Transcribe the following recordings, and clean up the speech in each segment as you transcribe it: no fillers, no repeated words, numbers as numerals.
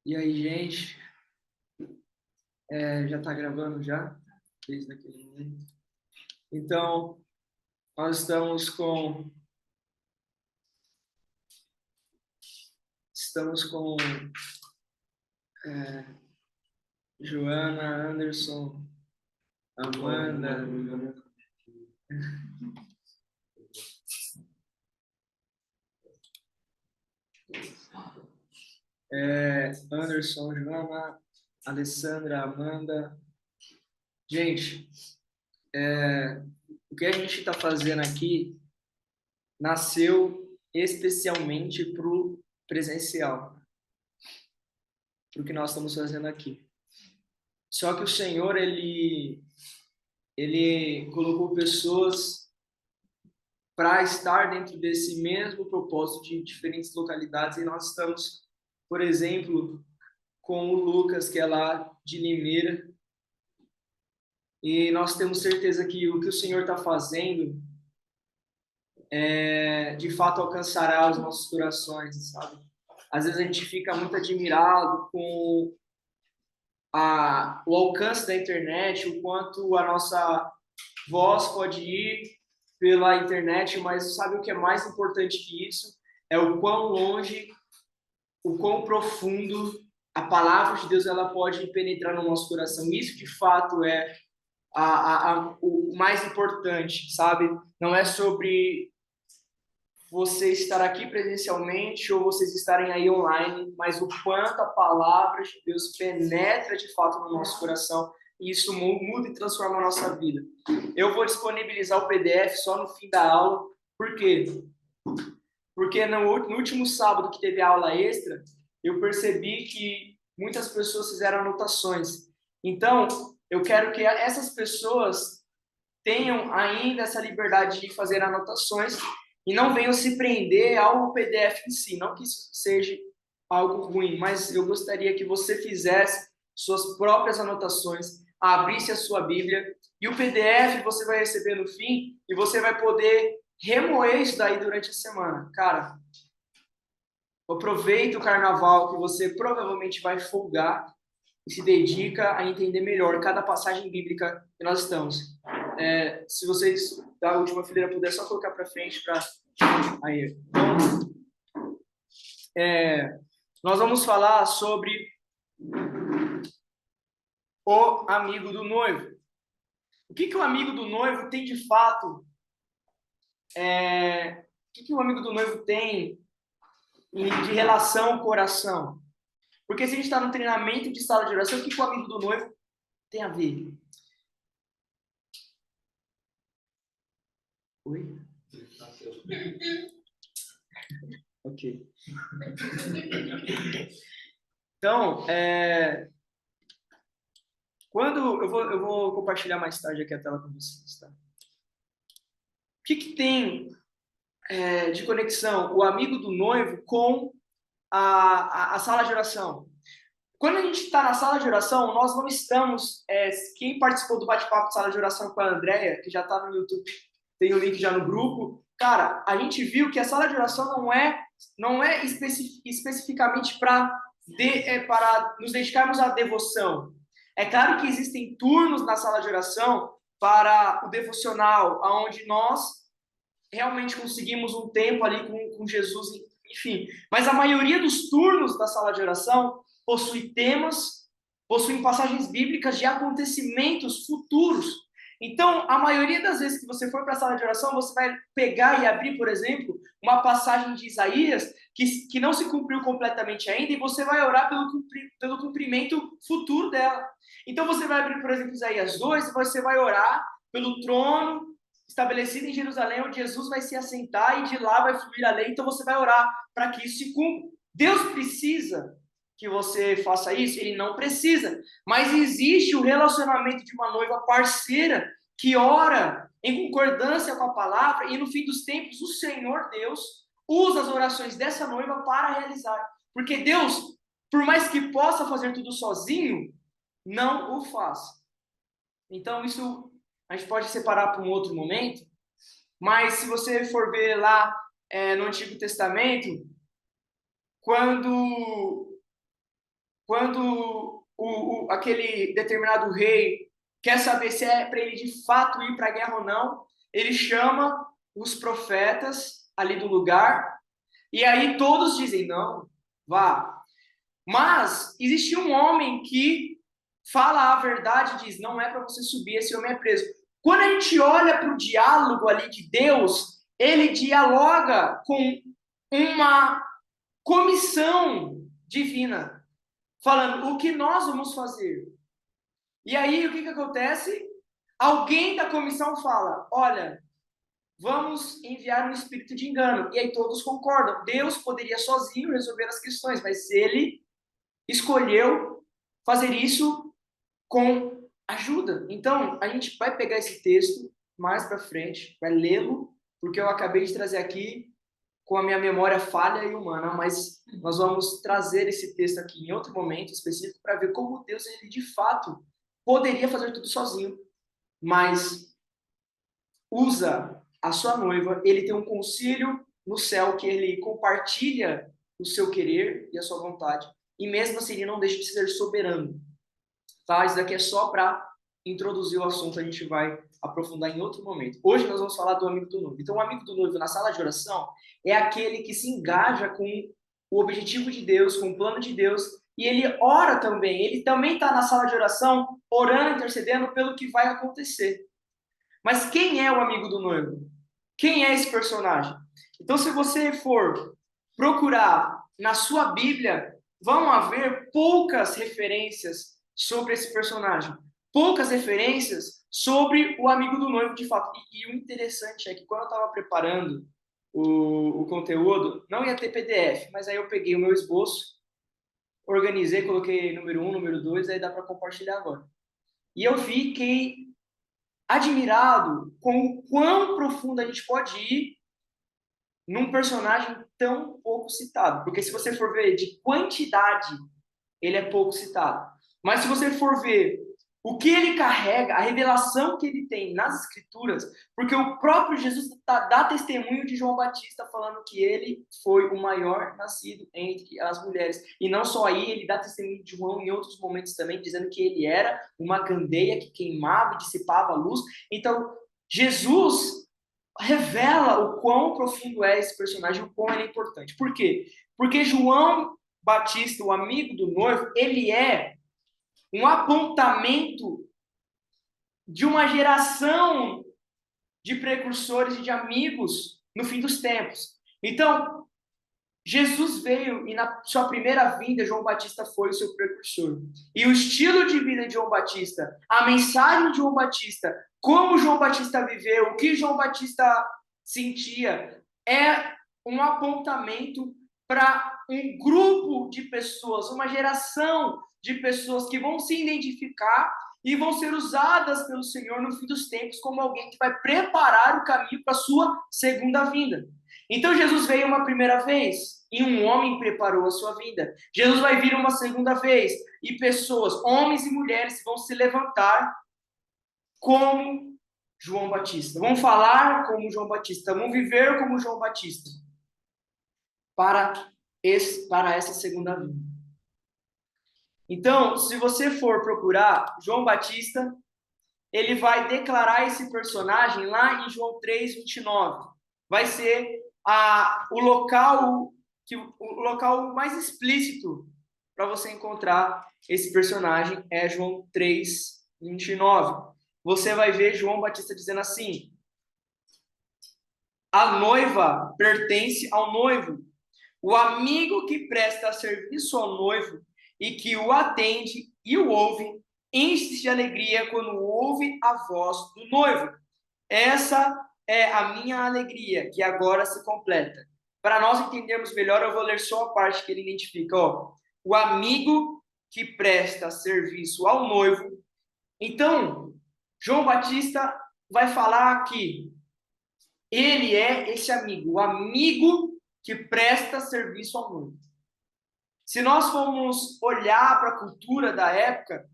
E aí, gente? Já tá gravando já? Desde aquele momento. Então, nós estamos com Joana, Anderson, Amanda, Anderson, Joana, Alessandra, Amanda. Gente, o que a gente está fazendo aqui nasceu especialmente para o presencial, para o que nós estamos fazendo aqui. Só que o Senhor, ele colocou pessoas para estar dentro desse mesmo propósito de diferentes localidades. E nós estamos, por exemplo, com o Lucas, que é lá de Limeira, e nós temos certeza que o que o Senhor está fazendo de fato alcançará os nossos corações, sabe? Às vezes a gente fica muito admirado com o alcance da internet, o quanto a nossa voz pode ir pela internet, mas sabe o que é mais importante que isso? É o quão longe, o quão profundo a palavra de Deus ela pode penetrar no nosso coração. Isso, de fato, é o mais importante, sabe? Não é sobre você estar aqui presencialmente ou vocês estarem aí online, mas o quanto a palavra de Deus penetra de fato no nosso coração e isso muda e transforma a nossa vida. Eu vou disponibilizar o PDF só no fim da aula. Por quê? Porque no último sábado que teve aula extra, eu percebi que muitas pessoas fizeram anotações. Então, eu quero que essas pessoas tenham ainda essa liberdade de fazer anotações e não venham se prender ao PDF em si. Não que isso seja algo ruim, mas eu gostaria que você fizesse suas próprias anotações, abrisse a sua Bíblia e o PDF você vai receber no fim e você vai poder remoer isso daí durante a semana. Cara, aproveita o carnaval que você provavelmente vai folgar e se dedica a entender melhor cada passagem bíblica que nós estamos. Se vocês da última fileira puder só colocar para frente para aí. Então, nós vamos falar sobre o amigo do noivo. O que o amigo do noivo tem de fato? O que o amigo do noivo tem de relação com o coração? Porque se a gente está no treinamento de sala de oração, o que o amigo do noivo tem a ver? Oi? Ok. Então, quando eu vou compartilhar mais tarde aqui a tela com vocês, tá? O que tem de conexão o amigo do noivo com a sala de oração? Quando a gente está na sala de oração, nós não estamos. Quem participou do bate-papo de sala de oração com a Andrea, que já está no YouTube, tem o link já no grupo. Cara, a gente viu que a sala de oração não é especificamente para nos dedicarmos à devoção. É claro que existem turnos na sala de oração para o devocional, onde nós realmente conseguimos um tempo ali com Jesus, enfim. Mas a maioria dos turnos da sala de oração possui temas, possuem passagens bíblicas de acontecimentos futuros. Então, a maioria das vezes que você for para a sala de oração, você vai pegar e abrir, por exemplo, uma passagem de Isaías que não se cumpriu completamente ainda e você vai orar pelo cumprimento futuro dela. Então, você vai abrir, por exemplo, Isaías 2 e você vai orar pelo trono estabelecido em Jerusalém, onde Jesus vai se assentar e de lá vai fluir a lei. Então, você vai orar para que isso se cumpra. Deus precisa que você faça isso? Ele não precisa. Mas existe o relacionamento de uma noiva parceira que ora em concordância com a palavra e no fim dos tempos o Senhor Deus usa as orações dessa noiva para realizar. Porque Deus, por mais que possa fazer tudo sozinho, não o faz. Então isso a gente pode separar para um outro momento, mas se você for ver lá no Antigo Testamento, quando quando aquele determinado rei quer saber se é para ele de fato ir para a guerra ou não, ele chama os profetas ali do lugar, e aí todos dizem, não, vá. Mas existe um homem que fala a verdade e diz, não é para você subir, esse homem é preso. Quando a gente olha para o diálogo ali de Deus, ele dialoga com uma comissão divina, falando o que nós vamos fazer. E aí, o que acontece? Alguém da comissão fala, olha, vamos enviar um espírito de engano. E aí todos concordam. Deus poderia sozinho resolver as questões, mas ele escolheu fazer isso com ajuda. Então, a gente vai pegar esse texto mais para frente, vai lê-lo, porque eu acabei de trazer aqui com a minha memória falha e humana, mas nós vamos trazer esse texto aqui em outro momento específico para ver como Deus, ele de fato poderia fazer tudo sozinho, mas usa a sua noiva, ele tem um concílio no céu que ele compartilha o seu querer e a sua vontade, e mesmo assim ele não deixa de ser soberano. Tá? Isso daqui é só para introduzir o assunto, a gente vai aprofundar em outro momento. Hoje nós vamos falar do amigo do noivo. Então, o amigo do noivo na sala de oração é aquele que se engaja com o objetivo de Deus, com o plano de Deus, e ele ora também. Ele também está na sala de oração, orando, intercedendo pelo que vai acontecer. Mas quem é o amigo do noivo? Quem é esse personagem? Então, se você for procurar na sua Bíblia, vão haver poucas referências sobre esse personagem. Poucas referências sobre o amigo do noivo, de fato. E o interessante é que quando eu estava preparando o conteúdo, não ia ter PDF, mas aí eu peguei o meu esboço, organizei, coloquei número 1, número 2, aí dá para compartilhar agora. E eu fiquei admirado com o quão profundo a gente pode ir num personagem tão pouco citado. Porque se você for ver de quantidade, ele é pouco citado. Mas se você for ver o que ele carrega, a revelação que ele tem nas escrituras, porque o próprio Jesus dá testemunho de João Batista falando que ele foi o maior nascido entre as mulheres. E não só aí, ele dá testemunho de João em outros momentos também, dizendo que ele era uma candeia que queimava e dissipava a luz. Então, Jesus revela o quão profundo é esse personagem, o quão ele é importante. Por quê? Porque João Batista, o amigo do noivo, ele é um apontamento de uma geração de precursores e de amigos no fim dos tempos. Então, Jesus veio e na sua primeira vinda, João Batista foi o seu precursor. E o estilo de vida de João Batista, a mensagem de João Batista, como João Batista viveu, o que João Batista sentia, é um apontamento para um grupo de pessoas, uma geração de pessoas que vão se identificar e vão ser usadas pelo Senhor no fim dos tempos como alguém que vai preparar o caminho para a sua segunda vinda. Então Jesus veio uma primeira vez e um homem preparou a sua vida. Jesus vai vir uma segunda vez e pessoas, homens e mulheres, vão se levantar como João Batista. Vão falar como João Batista, vão viver como João Batista para essa segunda vinda. Então, se você for procurar João Batista, ele vai declarar esse personagem lá em João 3:29. Vai ser o local mais explícito para você encontrar esse personagem é João 3:29. Você vai ver João Batista dizendo assim: a noiva pertence ao noivo. O amigo que presta serviço ao noivo e que o atende e o ouve, enche-se de alegria quando ouve a voz do noivo. Essa é a minha alegria, que agora se completa. Para nós entendermos melhor, eu vou ler só a parte que ele identifica. Ó. O amigo que presta serviço ao noivo. Então, João Batista vai falar que ele é esse amigo, o amigo que presta serviço ao noivo. Se nós formos olhar para a cultura da época,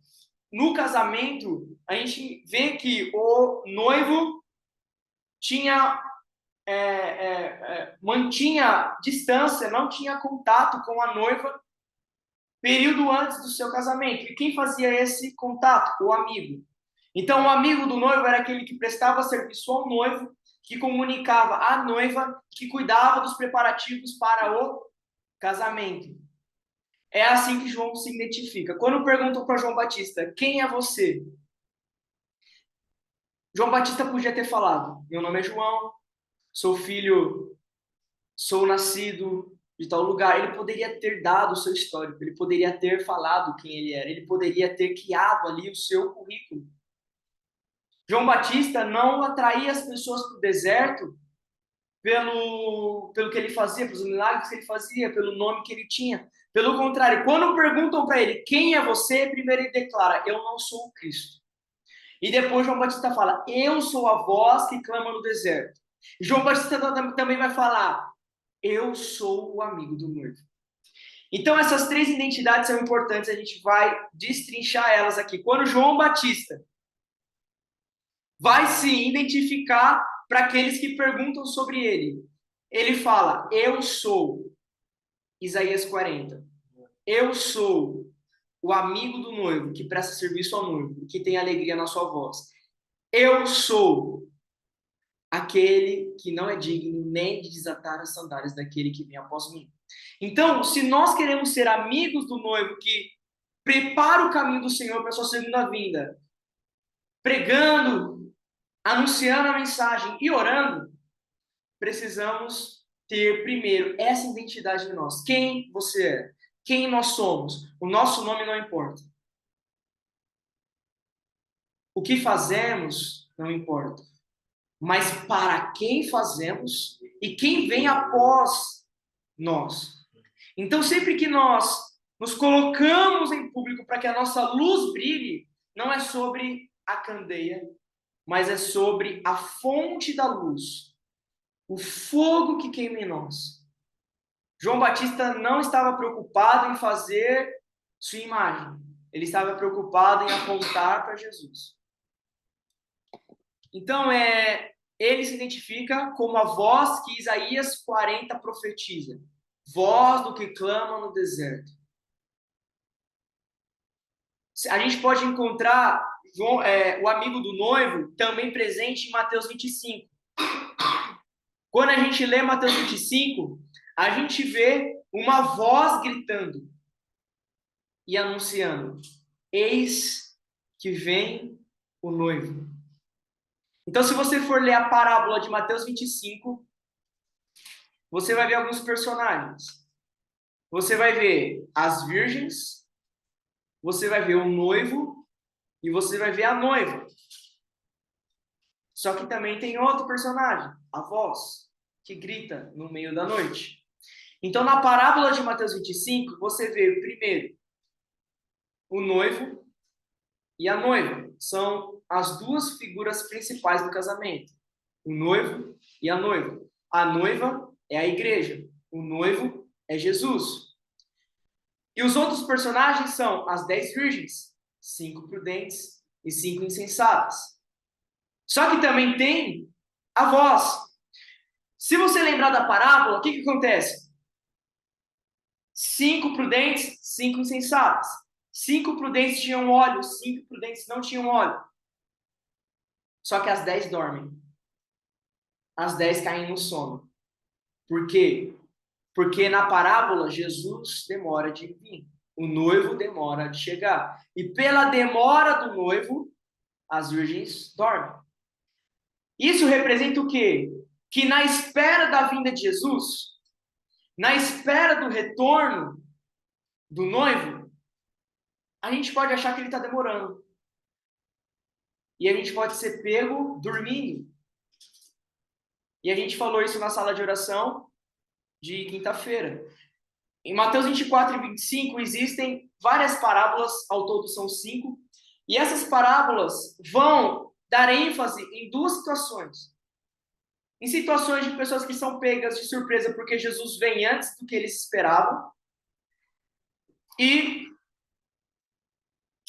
no casamento, a gente vê que o noivo mantinha distância, não tinha contato com a noiva período antes do seu casamento. E quem fazia esse contato? O amigo. Então, o amigo do noivo era aquele que prestava serviço ao noivo, que comunicava à noiva, que cuidava dos preparativos para o casamento. É assim que João se identifica. Quando perguntam para João Batista, quem é você? João Batista podia ter falado, meu nome é João, sou filho, sou nascido de tal lugar. Ele poderia ter dado o seu histórico, ele poderia ter falado quem ele era, ele poderia ter criado ali o seu currículo. João Batista não atraía as pessoas para o deserto pelo que ele fazia, pelos milagres que ele fazia, pelo nome que ele tinha. Pelo contrário, quando perguntam para ele quem é você, primeiro ele declara, eu não sou o Cristo. E depois João Batista fala, eu sou a voz que clama no deserto. E João Batista também vai falar, eu sou o amigo do noivo. Então essas três identidades são importantes, a gente vai destrinchar elas aqui. Quando João Batista vai se identificar para aqueles que perguntam sobre ele, ele fala, eu sou, Isaías 40, eu sou o amigo do noivo, que presta serviço ao noivo, que tem alegria na sua voz. Eu sou aquele que não é digno nem de desatar as sandálias daquele que vem após mim. Então, se nós queremos ser amigos do noivo que prepara o caminho do Senhor para a sua segunda vinda, pregando, anunciando a mensagem e orando, precisamos ter primeiro essa identidade em nós. Quem você é? Quem nós somos? O nosso nome não importa. O que fazemos não importa. Mas para quem fazemos e quem vem após nós. Então, sempre que nós nos colocamos em público para que a nossa luz brilhe, não é sobre a candeia, mas é sobre a fonte da luz, o fogo que queima em nós. João Batista não estava preocupado em fazer sua imagem, ele estava preocupado em apontar para Jesus. Então, ele se identifica como a voz que Isaías 40 profetiza. Voz do que clama no deserto. A gente pode encontrar o amigo do noivo também presente em Mateus 25. Quando a gente lê Mateus 25, a gente vê uma voz gritando e anunciando: eis que vem o noivo. Então, se você for ler a parábola de Mateus 25, você vai ver alguns personagens. Você vai ver as virgens, você vai ver o noivo e você vai ver a noiva. Só que também tem outro personagem, a voz, que grita no meio da noite. Então, na parábola de Mateus 25, você vê primeiro o noivo e a noiva. São as duas figuras principais do casamento. O noivo e a noiva. A noiva é a igreja. O noivo é Jesus. E os outros personagens são as 10 virgens, 5 prudentes e 5 insensatas. Só que também tem a voz. Se você lembrar da parábola, o que acontece? 5 prudentes, 5 insensatas. 5 prudentes tinham óleo, 5 prudentes não tinham óleo. Só que as 10 dormem. As 10 caem no sono. Por quê? Porque na parábola, Jesus demora de vir. O noivo demora de chegar. E pela demora do noivo, as virgens dormem. Isso representa o quê? Que na espera da vinda de Jesus, na espera do retorno do noivo, a gente pode achar que ele está demorando. E a gente pode ser pego dormindo. E a gente falou isso na sala de oração de quinta-feira. Em Mateus 24 e 25 existem várias parábolas, ao todo são 5, e essas parábolas vão dar ênfase em duas situações. Em situações de pessoas que são pegas de surpresa porque Jesus vem antes do que eles esperavam. E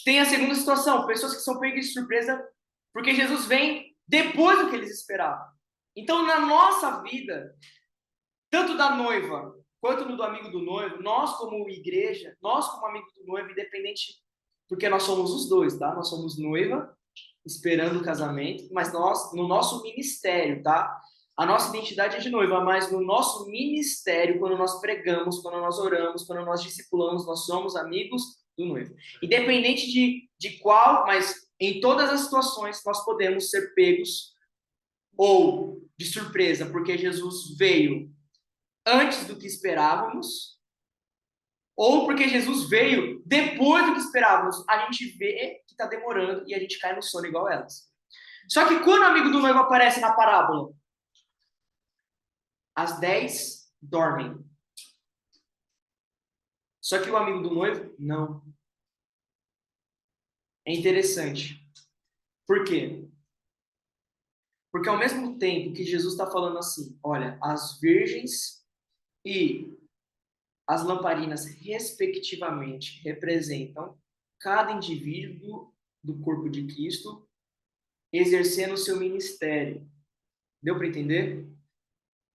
tem a segunda situação, pessoas que são pegas de surpresa porque Jesus vem depois do que eles esperavam. Então, na nossa vida, tanto da noiva quanto no do amigo do noivo, nós como igreja, nós como amigo do noivo, independente, porque nós somos os dois, tá? Nós somos noiva, esperando o casamento, mas nós, no nosso ministério, tá? A nossa identidade é de noiva, mas no nosso ministério, quando nós pregamos, quando nós oramos, quando nós discipulamos, nós somos amigos do noivo. Independente de qual, mas em todas as situações nós podemos ser pegos ou de surpresa, porque Jesus veio antes do que esperávamos, ou porque Jesus veio depois do que esperávamos. A gente vê que está demorando e a gente cai no sono igual elas. Só que quando o amigo do noivo aparece na parábola, às 10 dormem. Só que o amigo do noivo, não. É interessante. Por quê? Porque ao mesmo tempo que Jesus está falando assim, olha, as virgens e as lamparinas, respectivamente, representam cada indivíduo do corpo de Cristo exercendo o seu ministério. Deu para entender?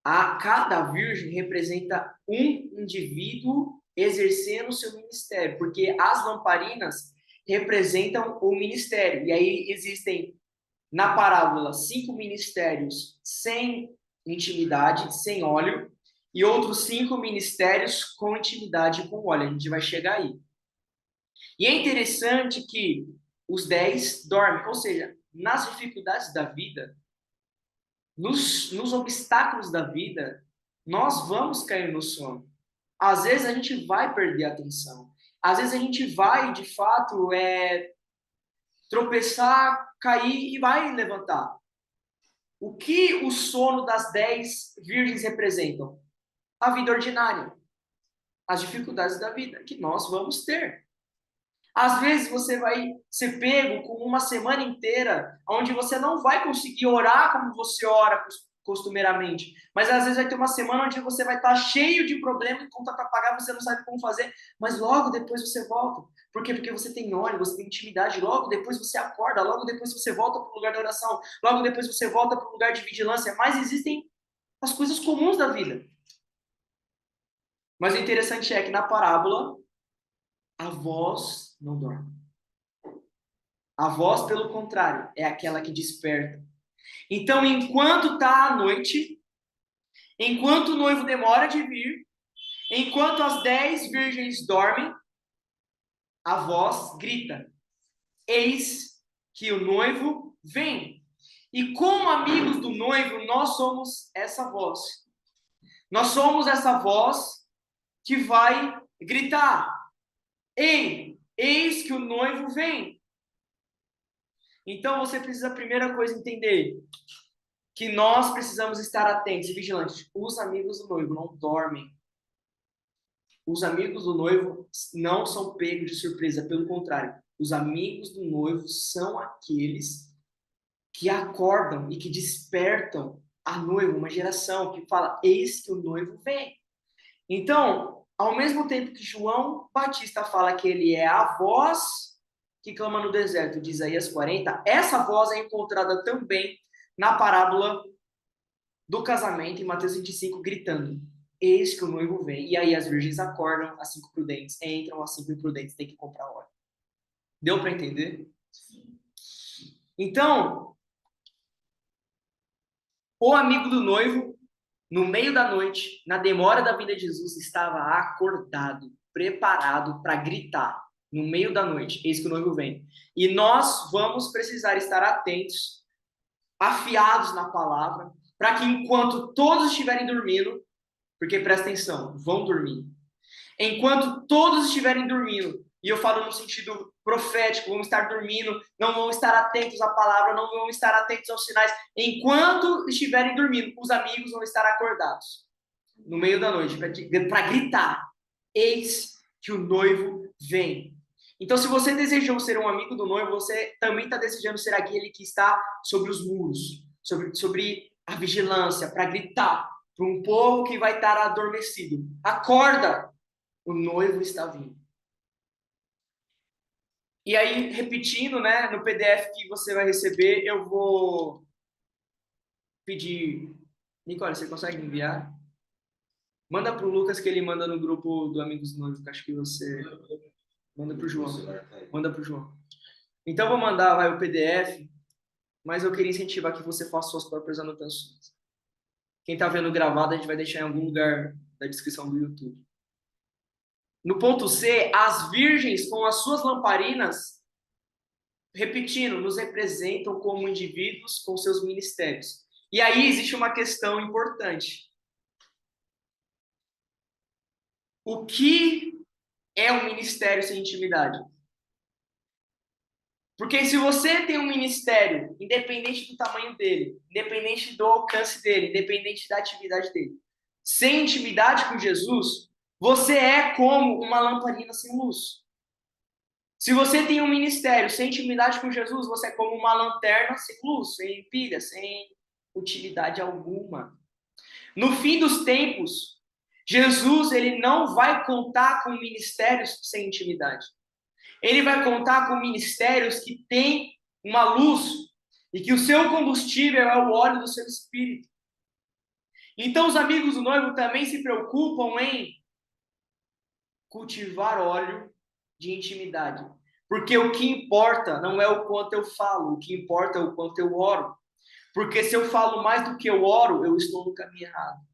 Cada virgem representa um indivíduo exercendo o seu ministério, porque as lamparinas representam o ministério. E aí existem, na parábola, 5 ministérios sem intimidade, sem óleo, e outros 5 ministérios com intimidade com óleo. A gente vai chegar aí. E é interessante que os 10 dormem, ou seja, nas dificuldades da vida, nos obstáculos da vida, nós vamos cair no sono. Às vezes a gente vai perder a atenção. Às vezes a gente vai, de fato, tropeçar, cair e vai levantar. O que o sono das 10 virgens representam? A vida ordinária. As dificuldades da vida que nós vamos ter. Às vezes você vai ser pego com uma semana inteira onde você não vai conseguir orar como você ora costumeiramente. Mas às vezes vai ter uma semana onde você vai estar cheio de problemas, e conta para pagar, você não sabe como fazer, mas logo depois você volta. Por quê? Porque você tem óleo, você tem intimidade, logo depois você acorda, logo depois você volta para o lugar de oração, logo depois você volta para o lugar de vigilância, mas existem as coisas comuns da vida. Mas o interessante é que na parábola, a voz não dorme. A voz, pelo contrário, é aquela que desperta. Então, enquanto está a noite, enquanto o noivo demora de vir, enquanto as 10 virgens dormem, a voz grita: eis que o noivo vem. E como amigos do noivo, nós somos essa voz. Nós somos essa voz que vai gritar: ei, eis que o noivo vem. Então você precisa, a primeira coisa, entender que nós precisamos estar atentos e vigilantes. Os amigos do noivo não dormem. Os amigos do noivo não são pegos de surpresa, pelo contrário. Os amigos do noivo são aqueles que acordam e que despertam a noiva, uma geração que fala: eis que o noivo vem. Então, ao mesmo tempo que João Batista fala que ele é a voz que clama no deserto de Isaías 40, essa voz é encontrada também na parábola do casamento, em Mateus 25, gritando: eis que o noivo vem. E aí as virgens acordam, as 5 prudentes entram, as 5 imprudentes têm que comprar óleo. Deu para entender? Então, o amigo do noivo, no meio da noite, na demora da vida de Jesus, estava acordado, preparado para gritar no meio da noite: eis que o noivo vem. E nós vamos precisar estar atentos, afiados na palavra, para que enquanto todos estiverem dormindo, porque presta atenção, vão dormir. Enquanto todos estiverem dormindo, e eu falo no sentido profético, vão estar dormindo, não vão estar atentos à palavra, não vão estar atentos aos sinais. Enquanto estiverem dormindo, os amigos vão estar acordados no meio da noite para gritar: eis que o noivo vem. Então, se você desejou ser um amigo do noivo, você também está desejando ser aquele que está sobre os muros, sobre a vigilância, para gritar para um povo que vai estar adormecido: acorda, o noivo está vindo. E aí, repetindo, né, no PDF que você vai receber, eu vou pedir... Nicole, você consegue enviar? Manda pro Lucas que ele manda no grupo do Amigos do Noivo, que acho que você... Manda pro João. Manda pro João. Então, eu vou mandar, vai, o PDF, mas eu queria incentivar que você faça suas próprias anotações. Quem tá vendo gravado, a gente vai deixar em algum lugar da descrição do YouTube. No ponto C, as virgens com as suas lamparinas, repetindo, nos representam como indivíduos com seus ministérios. E aí existe uma questão importante. O que é um ministério sem intimidade? Porque se você tem um ministério, independente do tamanho dele, independente do alcance dele, independente da atividade dele, sem intimidade com Jesus, você é como uma lamparina sem luz. Se você tem um ministério sem intimidade com Jesus, você é como uma lanterna sem luz, sem pilha, sem utilidade alguma. No fim dos tempos, Jesus ele não vai contar com ministérios sem intimidade. Ele vai contar com ministérios que têm uma luz e que o seu combustível é o óleo do seu espírito. Então, os amigos do noivo também se preocupam em cultivar óleo de intimidade. Porque o que importa não é o quanto eu falo, o que importa é o quanto eu oro. Porque se eu falo mais do que eu oro, eu estou no caminho errado.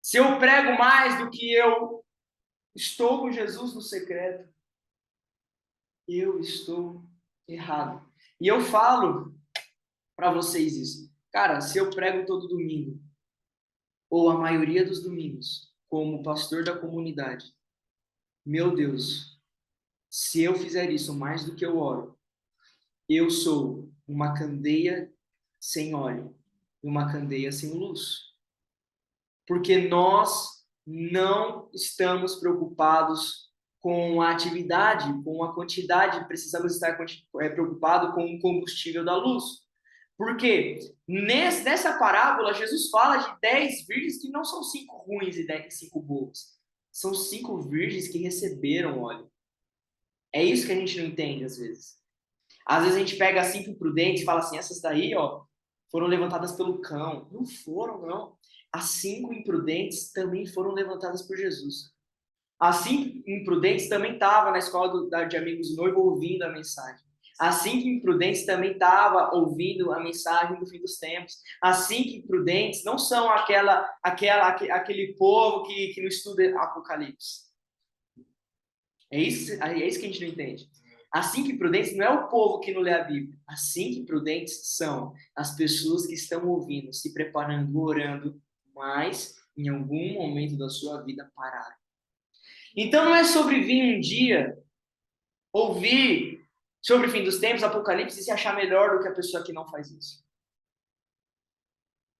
Se eu prego mais do que eu estou com Jesus no secreto, eu estou errado. E eu falo para vocês isso. Cara, se eu prego todo domingo, ou a maioria dos domingos, como pastor da comunidade, meu Deus, se eu fizer isso mais do que eu oro, eu sou uma candeia sem óleo e uma candeia sem luz. Porque nós não estamos preocupados com a atividade, com a quantidade, precisamos estar preocupados com o combustível da luz. Por quê? Nessa parábola, Jesus fala de 10 virgens que não são 5 ruins e 5 boas. São 5 virgens que receberam óleo. É isso que a gente não entende às vezes. Às vezes a gente pega 5 imprudentes e fala assim, essas daí, ó, foram levantadas pelo cão. Não foram, não. As 5 imprudentes também foram levantadas por Jesus. As 5 imprudentes também estavam na escola de amigos do noivo ouvindo a mensagem. As 5 imprudentes também estavam ouvindo a mensagem do fim dos tempos. As 5 imprudentes não são aquele povo que não estuda Apocalipse. É isso que a gente não entende. As 5 imprudentes não é o povo que não lê a Bíblia. As 5 imprudentes são as pessoas que estão ouvindo, se preparando, orando, mas em algum momento da sua vida pararam. Então não é sobre vir um dia, ouvir sobre o fim dos tempos, Apocalipse, e se achar melhor do que a pessoa que não faz isso.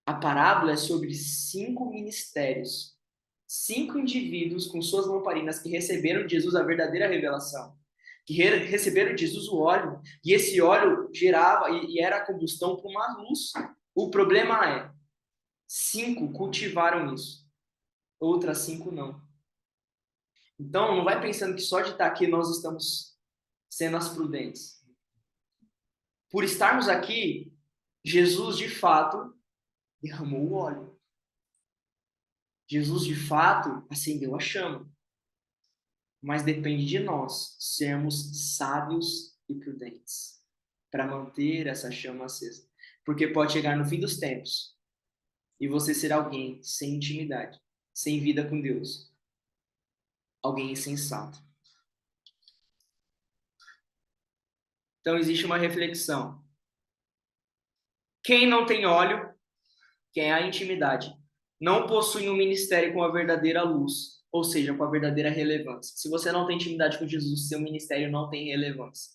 A parábola é sobre 5 ministérios, 5 indivíduos com suas lamparinas que receberam de Jesus a verdadeira revelação, que receberam de Jesus o óleo, e esse óleo gerava e era a combustão para uma luz. O problema é, 5 cultivaram isso, outras 5 não. Então, não vai pensando que só de estar aqui nós estamos sendo as prudentes. Por estarmos aqui, Jesus, de fato, derramou o óleo. Jesus, de fato, acendeu a chama. Mas depende de nós sermos sábios e prudentes para manter essa chama acesa. Porque pode chegar no fim dos tempos e você ser alguém sem intimidade, sem vida com Deus. Alguém insensato. Então existe uma reflexão. Quem não tem óleo, quem é a intimidade, não possui um ministério com a verdadeira luz, ou seja, com a verdadeira relevância. Se você não tem intimidade com Jesus, seu ministério não tem relevância.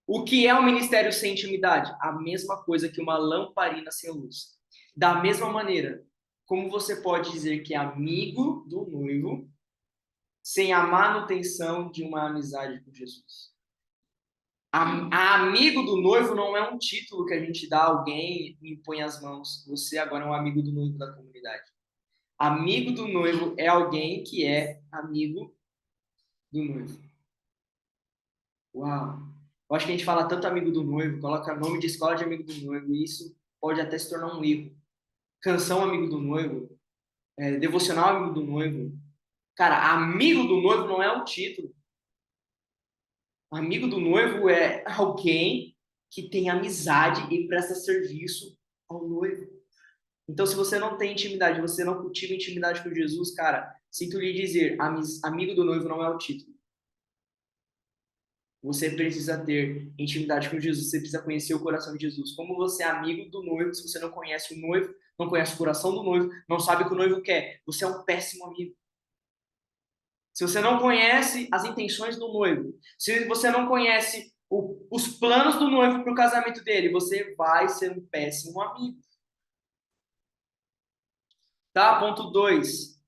O que é um ministério sem intimidade? A mesma coisa que uma lamparina sem luz. Da mesma maneira, como você pode dizer que é amigo do noivo sem a manutenção de uma amizade com Jesus? A amigo do noivo não é um título que a gente dá a alguém e impõe as mãos. Você agora é um amigo do noivo da comunidade. Amigo do noivo é alguém que é amigo do noivo. Uau! Eu acho que a gente fala tanto amigo do noivo, coloca nome de escola de amigo do noivo, e isso pode até se tornar um erro. canção amigo do noivo, devocional amigo do noivo. Cara, amigo do noivo não é um título. Amigo do noivo é alguém que tem amizade e presta serviço ao noivo. Então, se você não tem intimidade, você não cultiva intimidade com Jesus, cara, sinto lhe dizer, amigo do noivo não é o título. Você precisa ter intimidade com Jesus, você precisa conhecer o coração de Jesus. Como você é amigo do noivo, se você não conhece o noivo, não conhece o coração do noivo, não sabe o que o noivo quer, você é um péssimo amigo. Se você não conhece as intenções do noivo, se você não conhece os planos do noivo para o casamento dele, você vai ser um péssimo amigo. Tá? Ponto 2.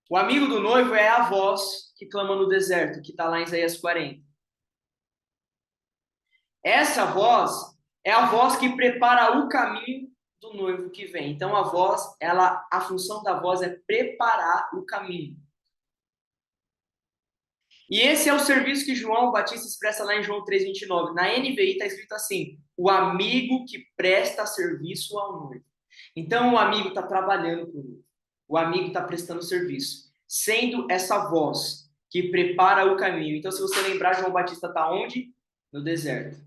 O amigo do noivo é a voz que clama no deserto, que está lá em Isaías 40. Essa voz é a voz que prepara o caminho do noivo que vem. Então a voz, a função da voz é preparar o caminho. E esse é o serviço que João Batista expressa lá em João 3:29. Na NVI está escrito assim: o amigo que presta serviço ao noivo. Então o amigo está trabalhando para o noivo. O amigo está prestando serviço, sendo essa voz que prepara o caminho. Então, se você lembrar, João Batista está onde? No deserto.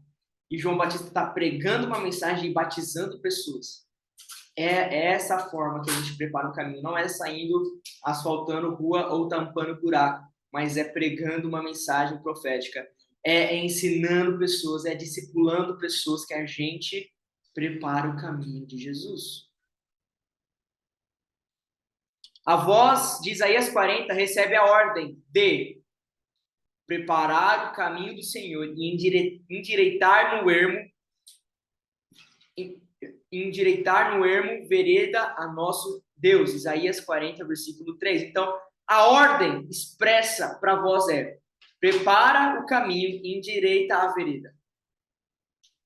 E João Batista está pregando uma mensagem e batizando pessoas. É essa forma que a gente prepara o caminho. Não é saindo asfaltando rua ou tampando buraco, mas é pregando uma mensagem profética. É ensinando pessoas, é discipulando pessoas que a gente prepara o caminho de Jesus. A voz de Isaías 40 recebe a ordem de preparar o caminho do Senhor e endireitar no ermo vereda a nosso Deus. Isaías 40, versículo 3. Então, a ordem expressa para a voz é: prepara o caminho e endireita a vereda.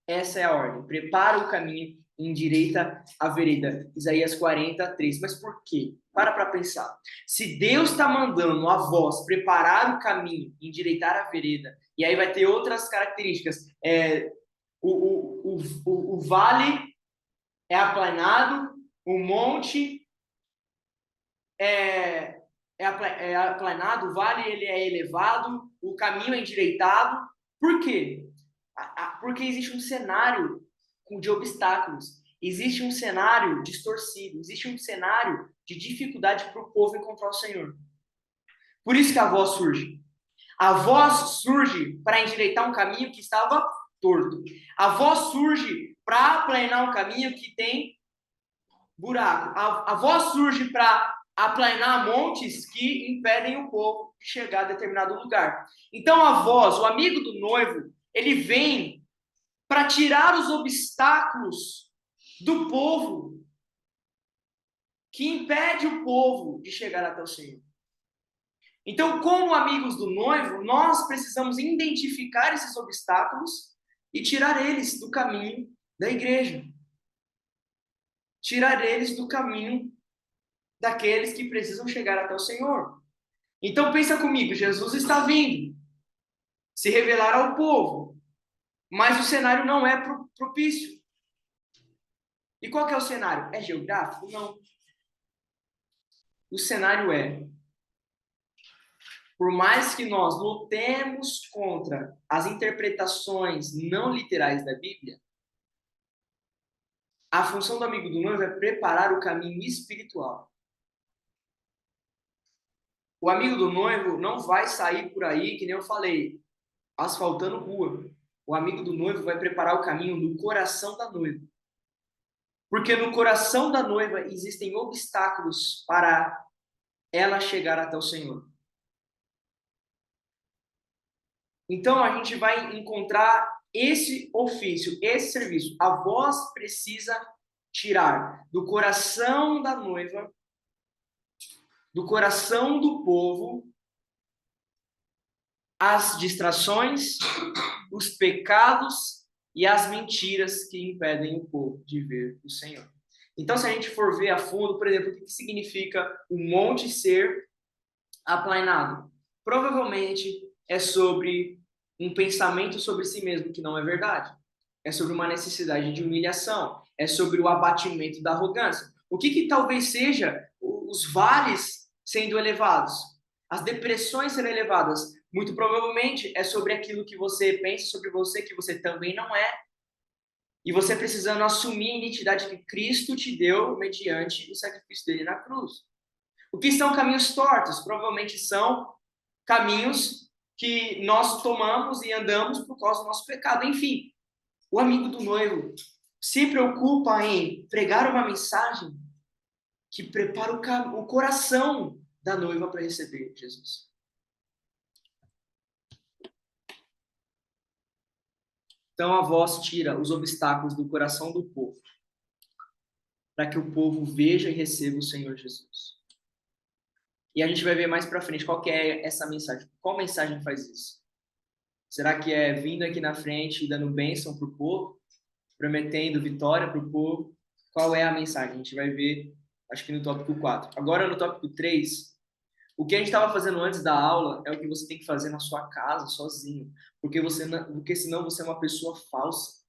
Essa é a ordem. Prepara o caminho e endireita a vereda. Isaías 40, 3. Mas por quê? Para pensar. Se Deus está mandando a voz preparar o caminho, endireitar a vereda, e aí vai ter outras características. O vale é aplanado, o monte é aplanado, o vale ele é elevado, o caminho é endireitado. Por quê? Porque existe um cenário de obstáculos, existe um cenário distorcido, existe um cenário de dificuldade para o povo encontrar o Senhor. Por isso que a voz surge. A voz surge para endireitar um caminho que estava torto. A voz surge para aplanar um caminho que tem buraco. A voz surge para aplanar montes que impedem o povo de chegar a determinado lugar. Então a voz, o amigo do noivo, ele vem para tirar os obstáculos do povo que impede o povo de chegar até o Senhor. Então, como amigos do noivo, nós precisamos identificar esses obstáculos e tirar eles do caminho da igreja. Tirar eles do caminho daqueles que precisam chegar até o Senhor. Então, pensa comigo, Jesus está vindo se revelar ao povo, mas o cenário não é propício. E qual que é o cenário? É geográfico? Não. O cenário é: por mais que nós lutemos contra as interpretações não literais da Bíblia, a função do amigo do noivo é preparar o caminho espiritual. O amigo do noivo não vai sair por aí, que nem eu falei, asfaltando rua. O amigo do noivo vai preparar o caminho no coração da noiva. Porque no coração da noiva existem obstáculos para ela chegar até o Senhor. Então a gente vai encontrar esse ofício, esse serviço. A voz precisa tirar do coração da noiva, do coração do povo, as distrações, os pecados e as mentiras que impedem o povo de ver o Senhor. Então, se a gente for ver a fundo, por exemplo, o que significa o monte ser aplanado? Provavelmente é sobre um pensamento sobre si mesmo que não é verdade. É sobre uma necessidade de humilhação. É sobre o abatimento da arrogância. O que talvez seja os vales sendo elevados? As depressões sendo elevadas? Muito provavelmente é sobre aquilo que você pensa sobre você, que você também não é. E você precisando assumir a identidade que Cristo te deu mediante o sacrifício dele na cruz. O que são caminhos tortos? Provavelmente são caminhos que nós tomamos e andamos por causa do nosso pecado. Enfim, o amigo do noivo se preocupa em pregar uma mensagem que prepara o coração da noiva para receber Jesus. Então a voz tira os obstáculos do coração do povo, para que o povo veja e receba o Senhor Jesus. E a gente vai ver mais para frente qual que é essa mensagem. Qual mensagem faz isso? Será que é vindo aqui na frente e dando bênção para o povo? Prometendo vitória para o povo? Qual é a mensagem? A gente vai ver, acho que no tópico 4. Agora, no tópico 3, o que a gente estava fazendo antes da aula é o que você tem que fazer na sua casa, sozinho. Porque senão você é uma pessoa falsa.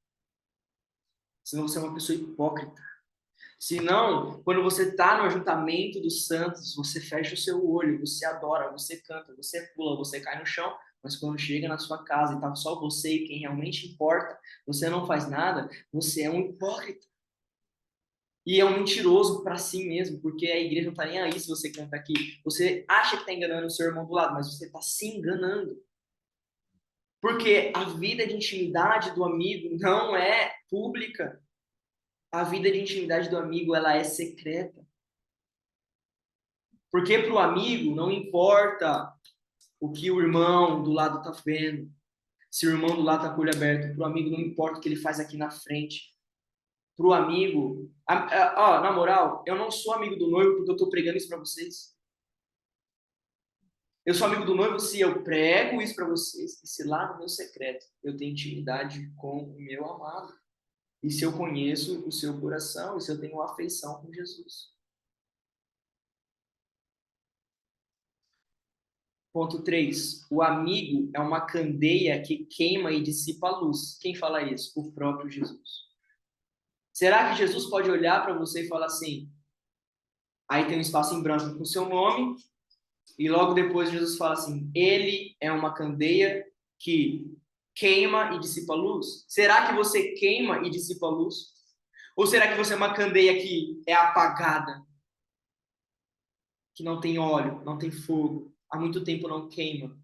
Senão você é uma pessoa hipócrita. Senão, quando você está no ajuntamento dos santos, você fecha o seu olho, você adora, você canta, você pula, você cai no chão, mas quando chega na sua casa e está só você e quem realmente importa, você não faz nada, você é um hipócrita. E é um mentiroso para si mesmo, porque a igreja não está nem aí se você canta aqui. Você acha que está enganando o seu irmão do lado, mas você está se enganando. Porque a vida de intimidade do amigo não é pública. A vida de intimidade do amigo, ela é secreta. Porque para o amigo não importa o que o irmão do lado está vendo. Se o irmão do lado está com o olho aberto, para o amigo não importa o que ele faz aqui na frente. Para o amigo... na moral, eu não sou amigo do noivo porque eu estou pregando isso para vocês. Eu sou amigo do noivo se eu prego isso para vocês e se lá no meu secreto eu tenho intimidade com o meu amado. E se eu conheço o seu coração, e se eu tenho afeição com Jesus. Ponto 3. O amigo é uma candeia que queima e dissipa a luz. Quem fala isso? O próprio Jesus. Será que Jesus pode olhar para você e falar assim? Aí tem um espaço em branco com o seu nome, e logo depois Jesus fala assim: ele é uma candeia que queima e dissipa a luz? Será que você queima e dissipa a luz? Ou será que você é uma candeia que é apagada? Que não tem óleo, não tem fogo, há muito tempo não queima?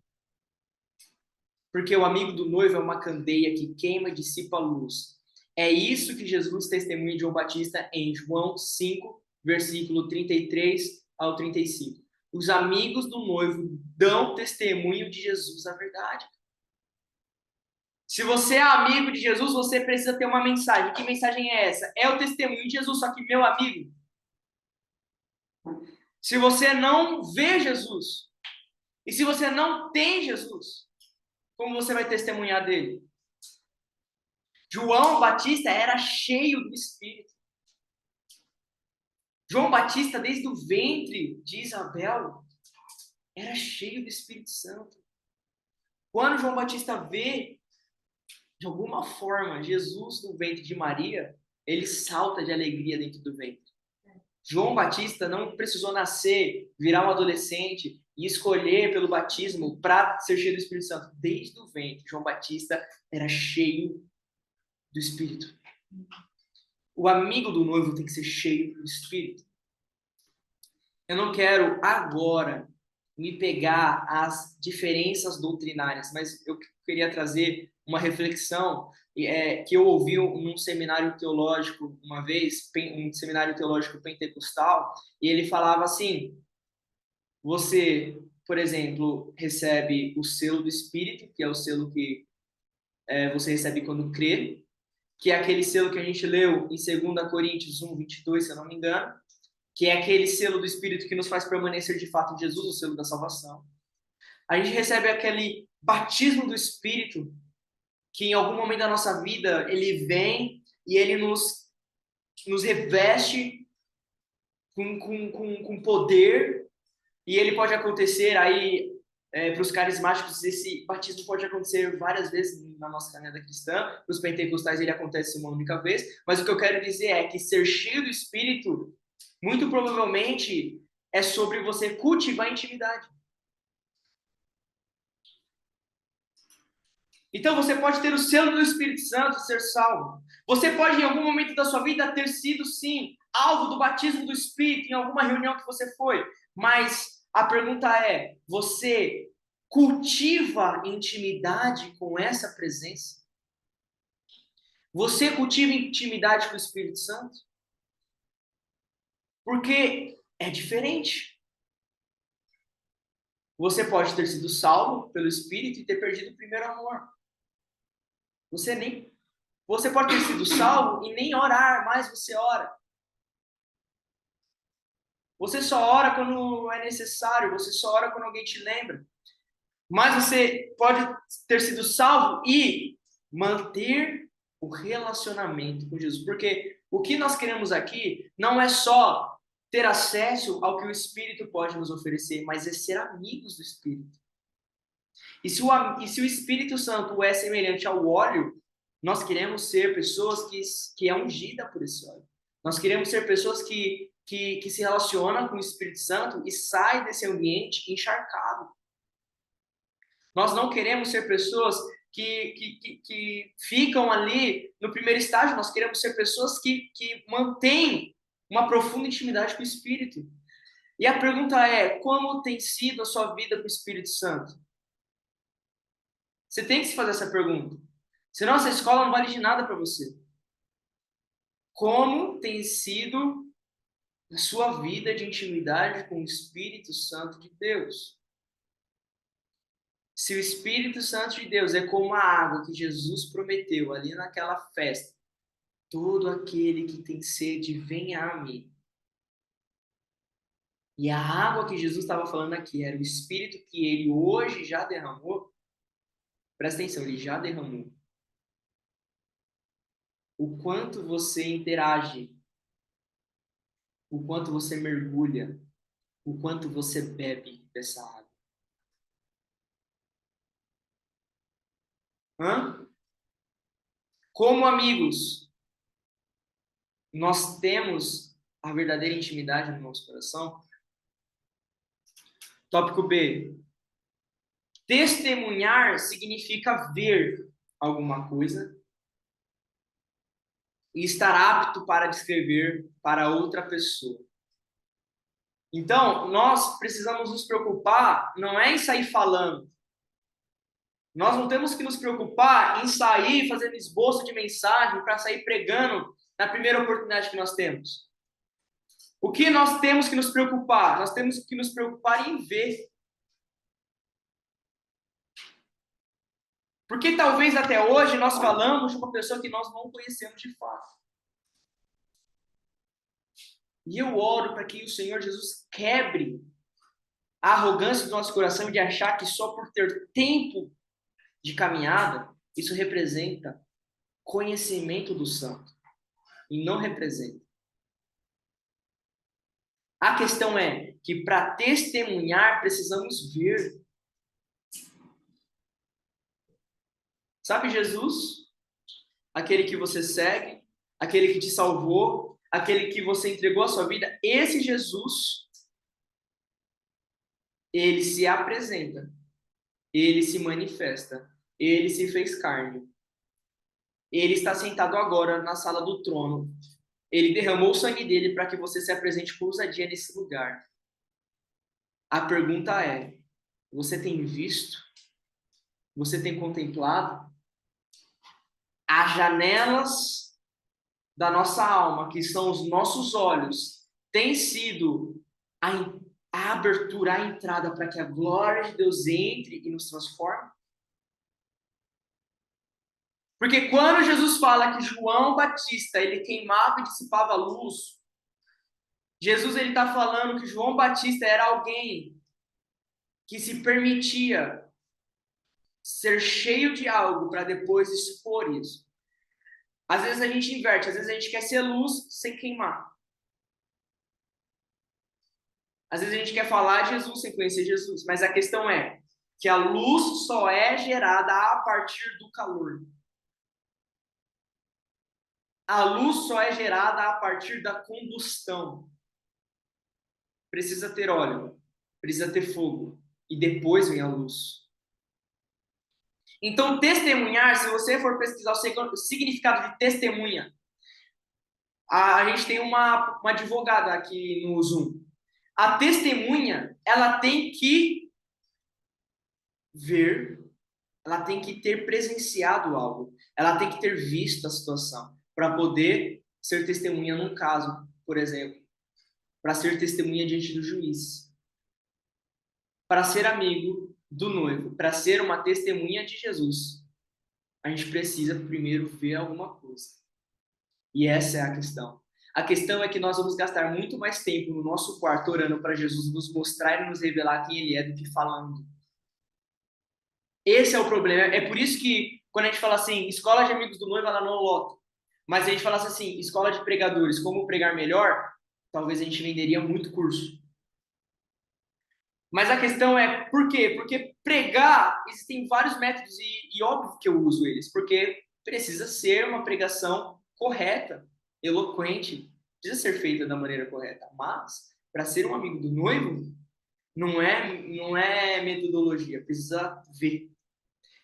Porque o amigo do noivo é uma candeia que queima e dissipa a luz. É isso que Jesus testemunha de João Batista em João 5, versículo 33 ao 35. Os amigos do noivo dão testemunho de Jesus, a verdade. Se você é amigo de Jesus, você precisa ter uma mensagem. Que mensagem é essa? É o testemunho de Jesus, só que meu amigo. Se você não vê Jesus, e se você não tem Jesus, como você vai testemunhar dele? João Batista era cheio do Espírito. João Batista, desde o ventre de Isabel, era cheio do Espírito Santo. Quando João Batista vê, de alguma forma, Jesus no ventre de Maria, ele salta de alegria dentro do ventre. João Batista não precisou nascer, virar um adolescente e escolher pelo batismo para ser cheio do Espírito Santo. Desde o ventre, João Batista era cheio do Espírito. O amigo do noivo tem que ser cheio do Espírito. Eu não quero agora me pegar às diferenças doutrinárias, mas eu queria trazer uma reflexão que eu ouvi num seminário teológico uma vez, um seminário teológico pentecostal, e ele falava assim: você, por exemplo, recebe o selo do Espírito, que é o selo que você recebe quando crê, que é aquele selo que a gente leu em 2 Coríntios 1, 22, se eu não me engano, que é aquele selo do Espírito que nos faz permanecer de fato em Jesus, o selo da salvação. A gente recebe aquele batismo do Espírito, que em algum momento da nossa vida ele vem e ele nos reveste com poder, e ele pode acontecer aí Para os carismáticos, esse batismo pode acontecer várias vezes na nossa caminhada cristã. Para os pentecostais, ele acontece uma única vez. Mas o que eu quero dizer é que ser cheio do Espírito, muito provavelmente, é sobre você cultivar a intimidade. Então, você pode ter o selo do Espírito Santo, ser salvo. Você pode, em algum momento da sua vida, ter sido, sim, alvo do batismo do Espírito, em alguma reunião que você foi. Mas a pergunta é: você cultiva intimidade com essa presença? Você cultiva intimidade com o Espírito Santo? Porque é diferente. Você pode ter sido salvo pelo Espírito e ter perdido o primeiro amor. Você pode ter sido salvo e nem orar mais você ora. Você só ora quando é necessário, você só ora quando alguém te lembra. Mas você pode ter sido salvo e manter o relacionamento com Jesus. Porque o que nós queremos aqui não é só ter acesso ao que o Espírito pode nos oferecer, mas é ser amigos do Espírito. E se o Espírito Santo é semelhante ao óleo, nós queremos ser pessoas que é ungida por esse óleo. Nós queremos ser pessoas que se relacionam com o Espírito Santo e saem desse ambiente encharcado. Nós não queremos ser pessoas que ficam ali no primeiro estágio, nós queremos ser pessoas que mantêm uma profunda intimidade com o Espírito. E a pergunta é: como tem sido a sua vida com o Espírito Santo? Você tem que se fazer essa pergunta. Senão essa escola não vale de nada para você. Como tem sido a sua vida de intimidade com o Espírito Santo de Deus? Se o Espírito Santo de Deus é como a água que Jesus prometeu ali naquela festa, todo aquele que tem sede, venha a mim. E a água que Jesus estava falando aqui era o Espírito que ele hoje já derramou. Presta atenção, ele já derramou. O quanto você interage, o quanto você mergulha, o quanto você bebe dessa água. Hã? Como amigos, nós temos a verdadeira intimidade no nosso coração? Tópico B. Testemunhar significa ver alguma coisa e estar apto para descrever para outra pessoa. Então, nós precisamos nos preocupar, não é em sair falando. Nós não temos que nos preocupar em sair fazendo esboço de mensagem para sair pregando na primeira oportunidade que nós temos. O que nós temos que nos preocupar? Nós temos que nos preocupar em ver. Porque talvez até hoje nós falamos de uma pessoa que nós não conhecemos de fato. E eu oro para que o Senhor Jesus quebre a arrogância do nosso coração de achar que só por ter tempo de caminhada, isso representa conhecimento do santo. E não representa. A questão é que para testemunhar precisamos ver. Sabe Jesus? Aquele que você segue, aquele que te salvou, aquele que você entregou a sua vida, esse Jesus, ele se apresenta, ele se manifesta, ele se fez carne. Ele está sentado agora na sala do trono. Ele derramou o sangue dele para que você se apresente com ousadia nesse lugar. A pergunta é: você tem visto? Você tem contemplado? As janelas da nossa alma, que são os nossos olhos, têm sido a abertura, a entrada para que a glória de Deus entre e nos transforme? Porque quando Jesus fala que João Batista, ele queimava e dissipava a luz, Jesus ele está falando que João Batista era alguém que se permitia ser cheio de algo para depois expor isso. Às vezes a gente inverte, às vezes a gente quer ser luz sem queimar. Às vezes a gente quer falar de Jesus sem conhecer Jesus, mas a questão é, que a luz só é gerada a partir do calor. A luz só é gerada a partir da combustão. Precisa ter óleo, precisa ter fogo, e depois vem a luz. Então, testemunhar, se você for pesquisar o significado de testemunha, a gente tem uma advogada aqui no Zoom. A testemunha, ela tem que ver, ela tem que ter presenciado algo, ela tem que ter visto a situação para poder ser testemunha num caso, por exemplo, para ser testemunha diante do juiz, para ser amigo do noivo, para ser uma testemunha de Jesus. A gente precisa primeiro ver alguma coisa. E essa é a questão. A questão é que nós vamos gastar muito mais tempo no nosso quarto orando para Jesus nos mostrar e nos revelar quem Ele é do que falando. Esse é o problema. É por isso que quando a gente fala assim, escola de amigos do noivo, ela não lota. Mas a gente falasse assim, escola de pregadores, como pregar melhor, talvez a gente venderia muito curso. Mas a questão é, por quê? Porque pregar, existem vários métodos e óbvio que eu uso eles, porque precisa ser uma pregação correta, eloquente, precisa ser feita da maneira correta. Mas, para ser um amigo do noivo, não é metodologia, precisa ver.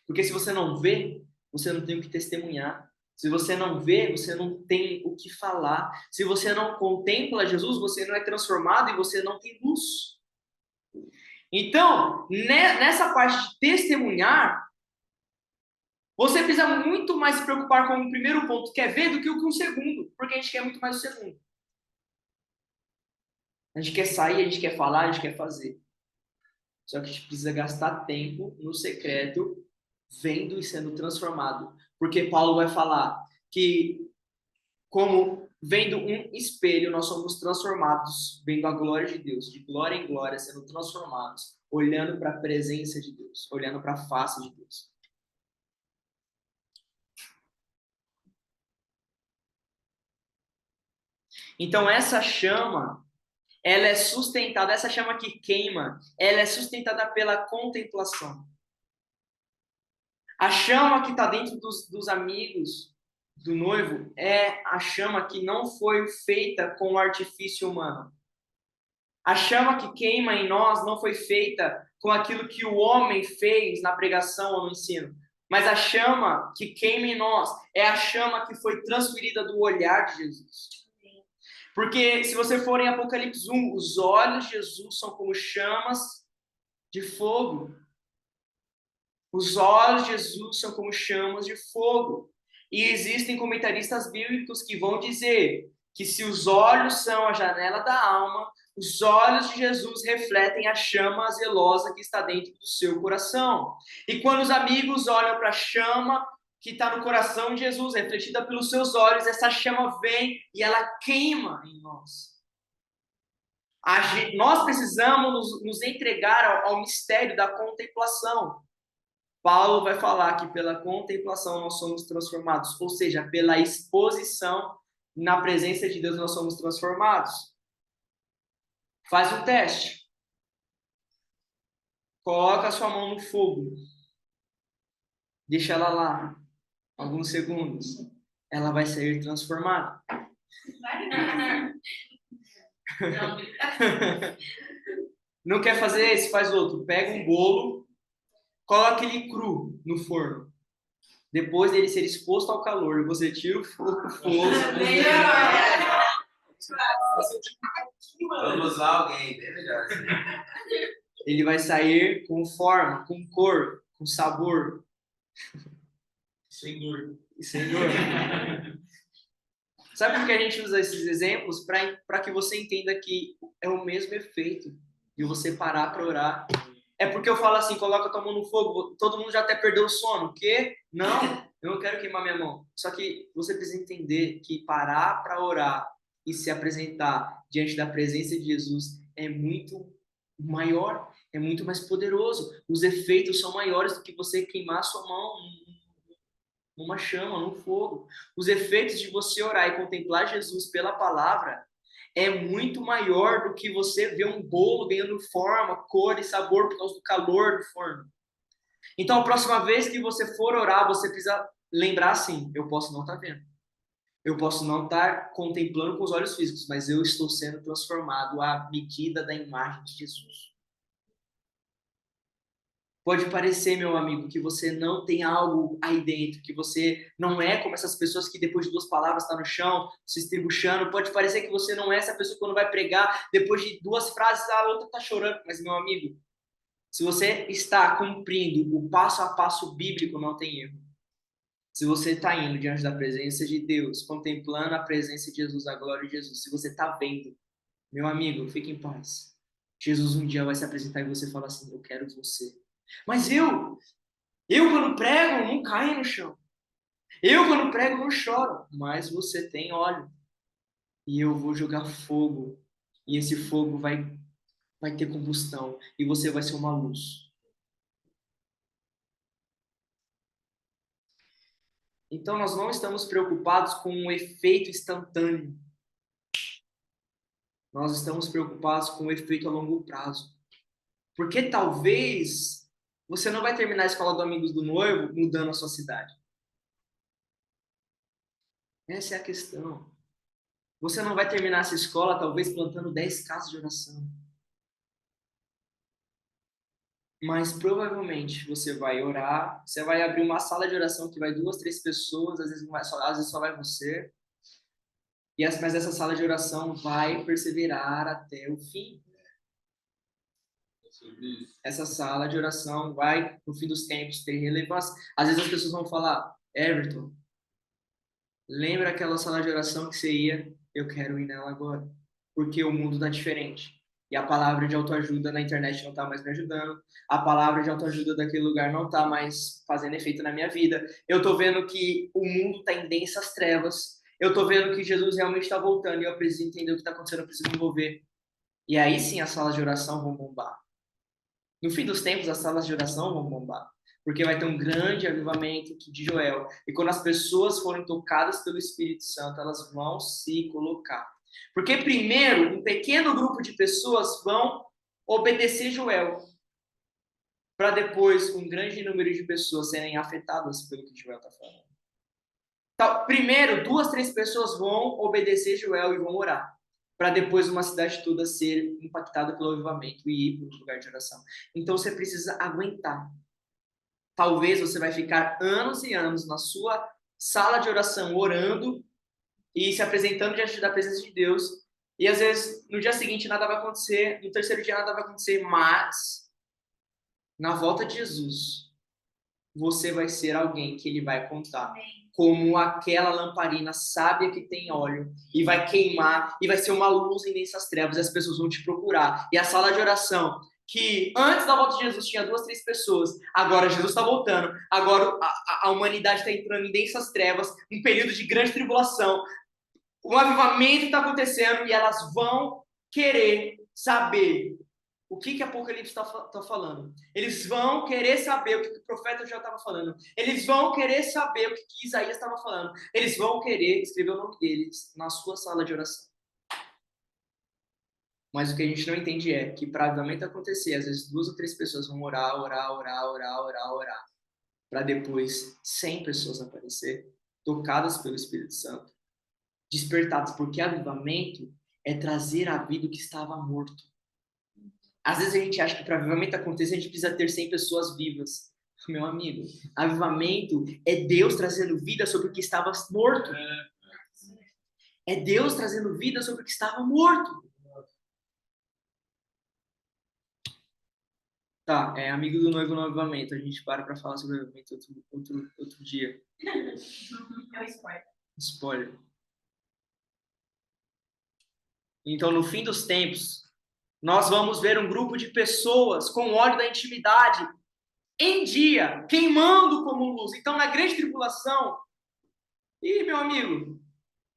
Porque se você não vê, você não tem o que testemunhar. Se você não vê, você não tem o que falar. Se você não contempla Jesus, você não é transformado e você não tem luz. Então, nessa parte de testemunhar, você precisa muito mais se preocupar com o primeiro ponto, que é ver, do que com o segundo, porque a gente quer muito mais o segundo. A gente quer sair, a gente quer falar, a gente quer fazer. Só que a gente precisa gastar tempo no secreto, vendo e sendo transformado. Porque Paulo vai falar que, como vendo um espelho, nós somos transformados, vendo a glória de Deus, de glória em glória, sendo transformados, olhando para a presença de Deus, olhando para a face de Deus. Então, essa chama, ela é sustentada, essa chama que queima, ela é sustentada pela contemplação. A chama que está dentro dos amigos do noivo é a chama que não foi feita com artifício humano. A chama que queima em nós não foi feita com aquilo que o homem fez na pregação ou no ensino. Mas a chama que queima em nós é a chama que foi transferida do olhar de Jesus. Porque se você for em Apocalipse 1, os olhos de Jesus são como chamas de fogo. Os olhos de Jesus são como chamas de fogo. E existem comentaristas bíblicos que vão dizer que se os olhos são a janela da alma, os olhos de Jesus refletem a chama zelosa que está dentro do seu coração. E quando os amigos olham para a chama que está no coração de Jesus, refletida pelos seus olhos, essa chama vem e ela queima em nós. Nós precisamos nos entregar ao mistério da contemplação. Paulo vai falar que pela contemplação nós somos transformados, ou seja, pela exposição na presença de Deus nós somos transformados. Faz um teste. Coloca a sua mão no fogo. Deixa ela lá, alguns segundos. Ela vai sair transformada. Não quer fazer esse? Faz outro. Pega um bolo, coloca ele cru no forno. Depois dele ser exposto ao calor, você tira o fogo. Vamos usar alguém, bem melhor. Ele vai sair com forma, com cor, com sabor. Sem dor. Sem dor. Sabe por que a gente usa esses exemplos? Para que você entenda que é o mesmo efeito de você parar para orar. É porque eu falo assim, coloca a tua mão no fogo, todo mundo já até perdeu o sono. O quê? Não, eu não quero queimar minha mão. Só que você precisa entender que parar para orar e se apresentar diante da presença de Jesus é muito maior, é muito mais poderoso. Os efeitos são maiores do que você queimar sua mão numa chama, num fogo. Os efeitos de você orar e contemplar Jesus pela palavra é muito maior do que você ver um bolo ganhando forma, cor e sabor por causa do calor do forno. Então, a próxima vez que você for orar, você precisa lembrar assim: eu posso não estar vendo. Eu posso não estar contemplando com os olhos físicos, mas eu estou sendo transformado à medida da imagem de Jesus. Pode parecer, meu amigo, que você não tem algo aí dentro, que você não é como essas pessoas que depois de 2 palavras está no chão, se estribuchando. Pode parecer que você não é essa pessoa que quando vai pregar, depois de 2 frases, a outra está chorando. Mas, meu amigo, se você está cumprindo o passo a passo bíblico, não tem erro. Se você está indo diante da presença de Deus, contemplando a presença de Jesus, a glória de Jesus, se você está vendo, meu amigo, fique em paz. Jesus um dia vai se apresentar e você fala assim: eu quero você. Mas eu quando prego, não caio no chão. Eu quando prego, não choro. Mas você tem óleo. E eu vou jogar fogo. E esse fogo vai ter combustão. E você vai ser uma luz. Então nós não estamos preocupados com um efeito instantâneo. Nós estamos preocupados com o efeito a longo prazo. Porque talvez você não vai terminar a escola do Amigos do Noivo mudando a sua cidade. Essa é a questão. Você não vai terminar essa escola talvez plantando 10 casas de oração. Mas provavelmente você vai orar, você vai abrir uma sala de oração que vai 2, 3 pessoas, às vezes, não vai só, às vezes só vai você. Mas essa sala de oração vai perseverar até o fim. Essa sala de oração vai, no fim dos tempos, ter relevância. Às vezes as pessoas vão falar: Everton, lembra aquela sala de oração que você ia? Eu quero ir nela agora. Porque o mundo está diferente. E a palavra de autoajuda na internet não está mais me ajudando. A palavra de autoajuda daquele lugar não está mais fazendo efeito na minha vida. Eu estou vendo que o mundo está em densas trevas. Eu estou vendo que Jesus realmente está voltando e eu preciso entender o que está acontecendo, eu preciso me envolver. E aí sim as salas de oração vão bombar. No fim dos tempos, as salas de oração vão bombar. Porque vai ter um grande avivamento de Joel. E quando as pessoas forem tocadas pelo Espírito Santo, elas vão se colocar. Porque primeiro, um pequeno grupo de pessoas vão obedecer Joel. Para depois, um grande número de pessoas serem afetadas pelo que Joel está falando. Então, primeiro, 2, 3 pessoas vão obedecer Joel e vão orar. Para depois uma cidade toda ser impactada pelo avivamento e ir para um lugar de oração. Então você precisa aguentar. Talvez você vai ficar anos e anos na sua sala de oração orando e se apresentando diante da presença de Deus. E às vezes no dia seguinte nada vai acontecer, no terceiro dia nada vai acontecer, mas na volta de Jesus, você vai ser alguém que ele vai contar. Como aquela lamparina sábia que tem óleo e vai queimar e vai ser uma luz em densas trevas e as pessoas vão te procurar. E a sala de oração, que antes da volta de Jesus tinha 2, 3 pessoas, agora Jesus está voltando, agora a humanidade está entrando em densas trevas, um período de grande tribulação, um avivamento está acontecendo e elas vão querer saber o que Apocalipse está falando. Eles vão querer saber o que o profeta já estava falando. Eles vão querer saber o que Isaías estava falando. Eles vão querer escrever o nome deles na sua sala de oração. Mas o que a gente não entende é que para avivamento acontecer, às vezes 2 ou 3 pessoas vão orar, para depois 100 pessoas aparecer, tocadas pelo Espírito Santo, despertadas, porque avivamento é trazer à vida o que estava morto. Às vezes a gente acha que para avivamento acontecer, a gente precisa ter 100 pessoas vivas. Meu amigo, avivamento é Deus trazendo vida sobre o que estava morto. É Deus trazendo vida sobre o que estava morto. Tá, amigo do noivo no avivamento. A gente para falar sobre avivamento outro dia. É um spoiler. Spoiler. Então, no fim dos tempos, nós vamos ver um grupo de pessoas com óleo da intimidade em dia, queimando como luz. Então, na grande tribulação, meu amigo,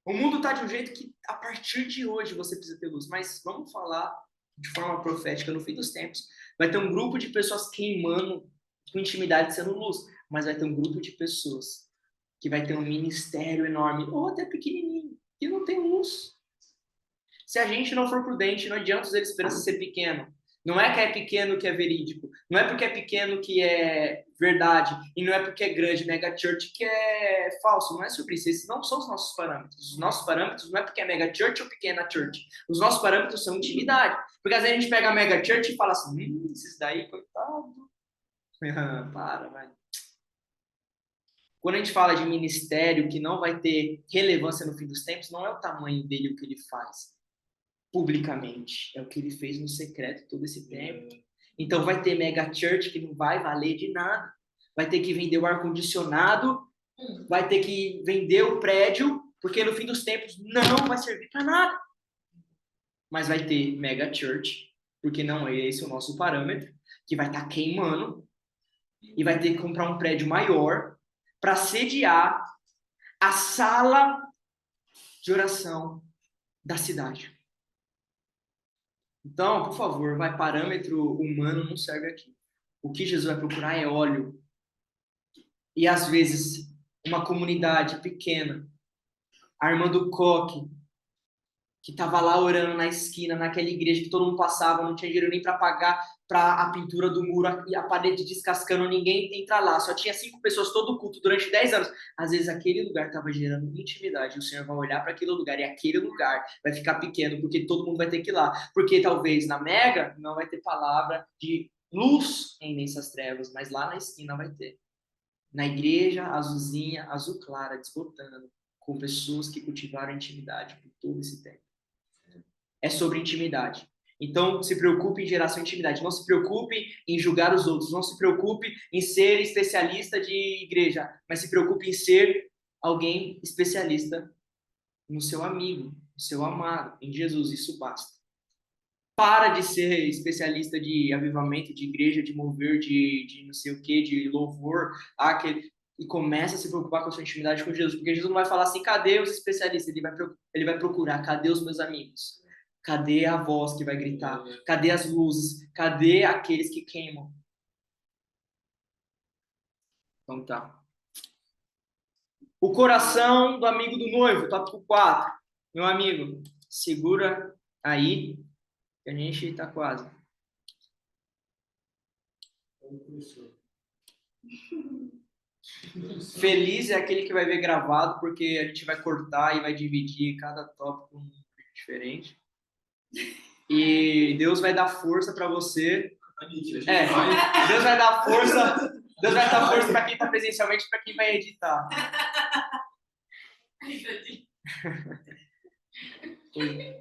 o mundo está de um jeito que a partir de hoje você precisa ter luz. Mas vamos falar de forma profética, no fim dos tempos, vai ter um grupo de pessoas queimando com intimidade sendo luz, mas vai ter um grupo de pessoas que vai ter um ministério enorme, ou até pequenininho, que não tem luz. Se a gente não for prudente, não adianta usar a esperança ser pequeno. Não é que é pequeno que é verídico. Não é porque é pequeno que é verdade. E não é porque é grande, mega church, que é falso. Não é sobre isso. Esses não são os nossos parâmetros. Os nossos parâmetros não é porque é mega church ou pequena church. Os nossos parâmetros são intimidade. Porque às vezes a gente pega a mega church e fala assim, esses daí, coitado. Para, vai. Quando a gente fala de ministério que não vai ter relevância no fim dos tempos, não é o tamanho dele o que ele faz publicamente. É o que ele fez no secreto todo esse tempo. Então vai ter mega church que não vai valer de nada. Vai ter que vender o ar-condicionado, vai ter que vender o prédio, porque no fim dos tempos não vai servir para nada. Mas vai ter mega church, porque não é esse o nosso parâmetro, que vai estar queimando e vai ter que comprar um prédio maior para sediar a sala de oração da cidade. Então, por favor, parâmetro humano não serve aqui. O que Jesus vai procurar é óleo. E às vezes, uma comunidade pequena, a irmã do coque, que estava lá orando na esquina, naquela igreja que todo mundo passava, não tinha dinheiro nem para pagar para a pintura do muro e a parede descascando, ninguém entra lá, só tinha 5 pessoas todo culto durante 10 anos. Às vezes aquele lugar estava gerando intimidade, o Senhor vai olhar para aquele lugar e aquele lugar vai ficar pequeno, porque todo mundo vai ter que ir lá. Porque talvez na mega não vai ter palavra de luz em nessas trevas, mas lá na esquina vai ter. Na igreja, azulzinha, azul clara, desbotando, com pessoas que cultivaram intimidade por todo esse tempo. É sobre intimidade. Então, se preocupe em gerar sua intimidade. Não se preocupe em julgar os outros. Não se preocupe em ser especialista de igreja. Mas se preocupe em ser alguém especialista no seu amigo, no seu amado, em Jesus. Isso basta. Para de ser especialista de avivamento, de igreja, de mover, de não sei o que, de louvor. E começa a se preocupar com a sua intimidade com Jesus. Porque Jesus não vai falar assim, cadê os especialistas? Ele vai procurar, cadê os meus amigos? Cadê a voz que vai gritar? Cadê as luzes? Cadê aqueles que queimam? Então tá. O coração do amigo do noivo, tópico 4. Meu amigo, segura aí, que a gente tá quase. Feliz é aquele que vai ver gravado, porque a gente vai cortar e vai dividir cada tópico diferente. E Deus vai dar força para você. Deus vai dar força. Deus vai dar força para quem está presencialmente e para quem vai editar.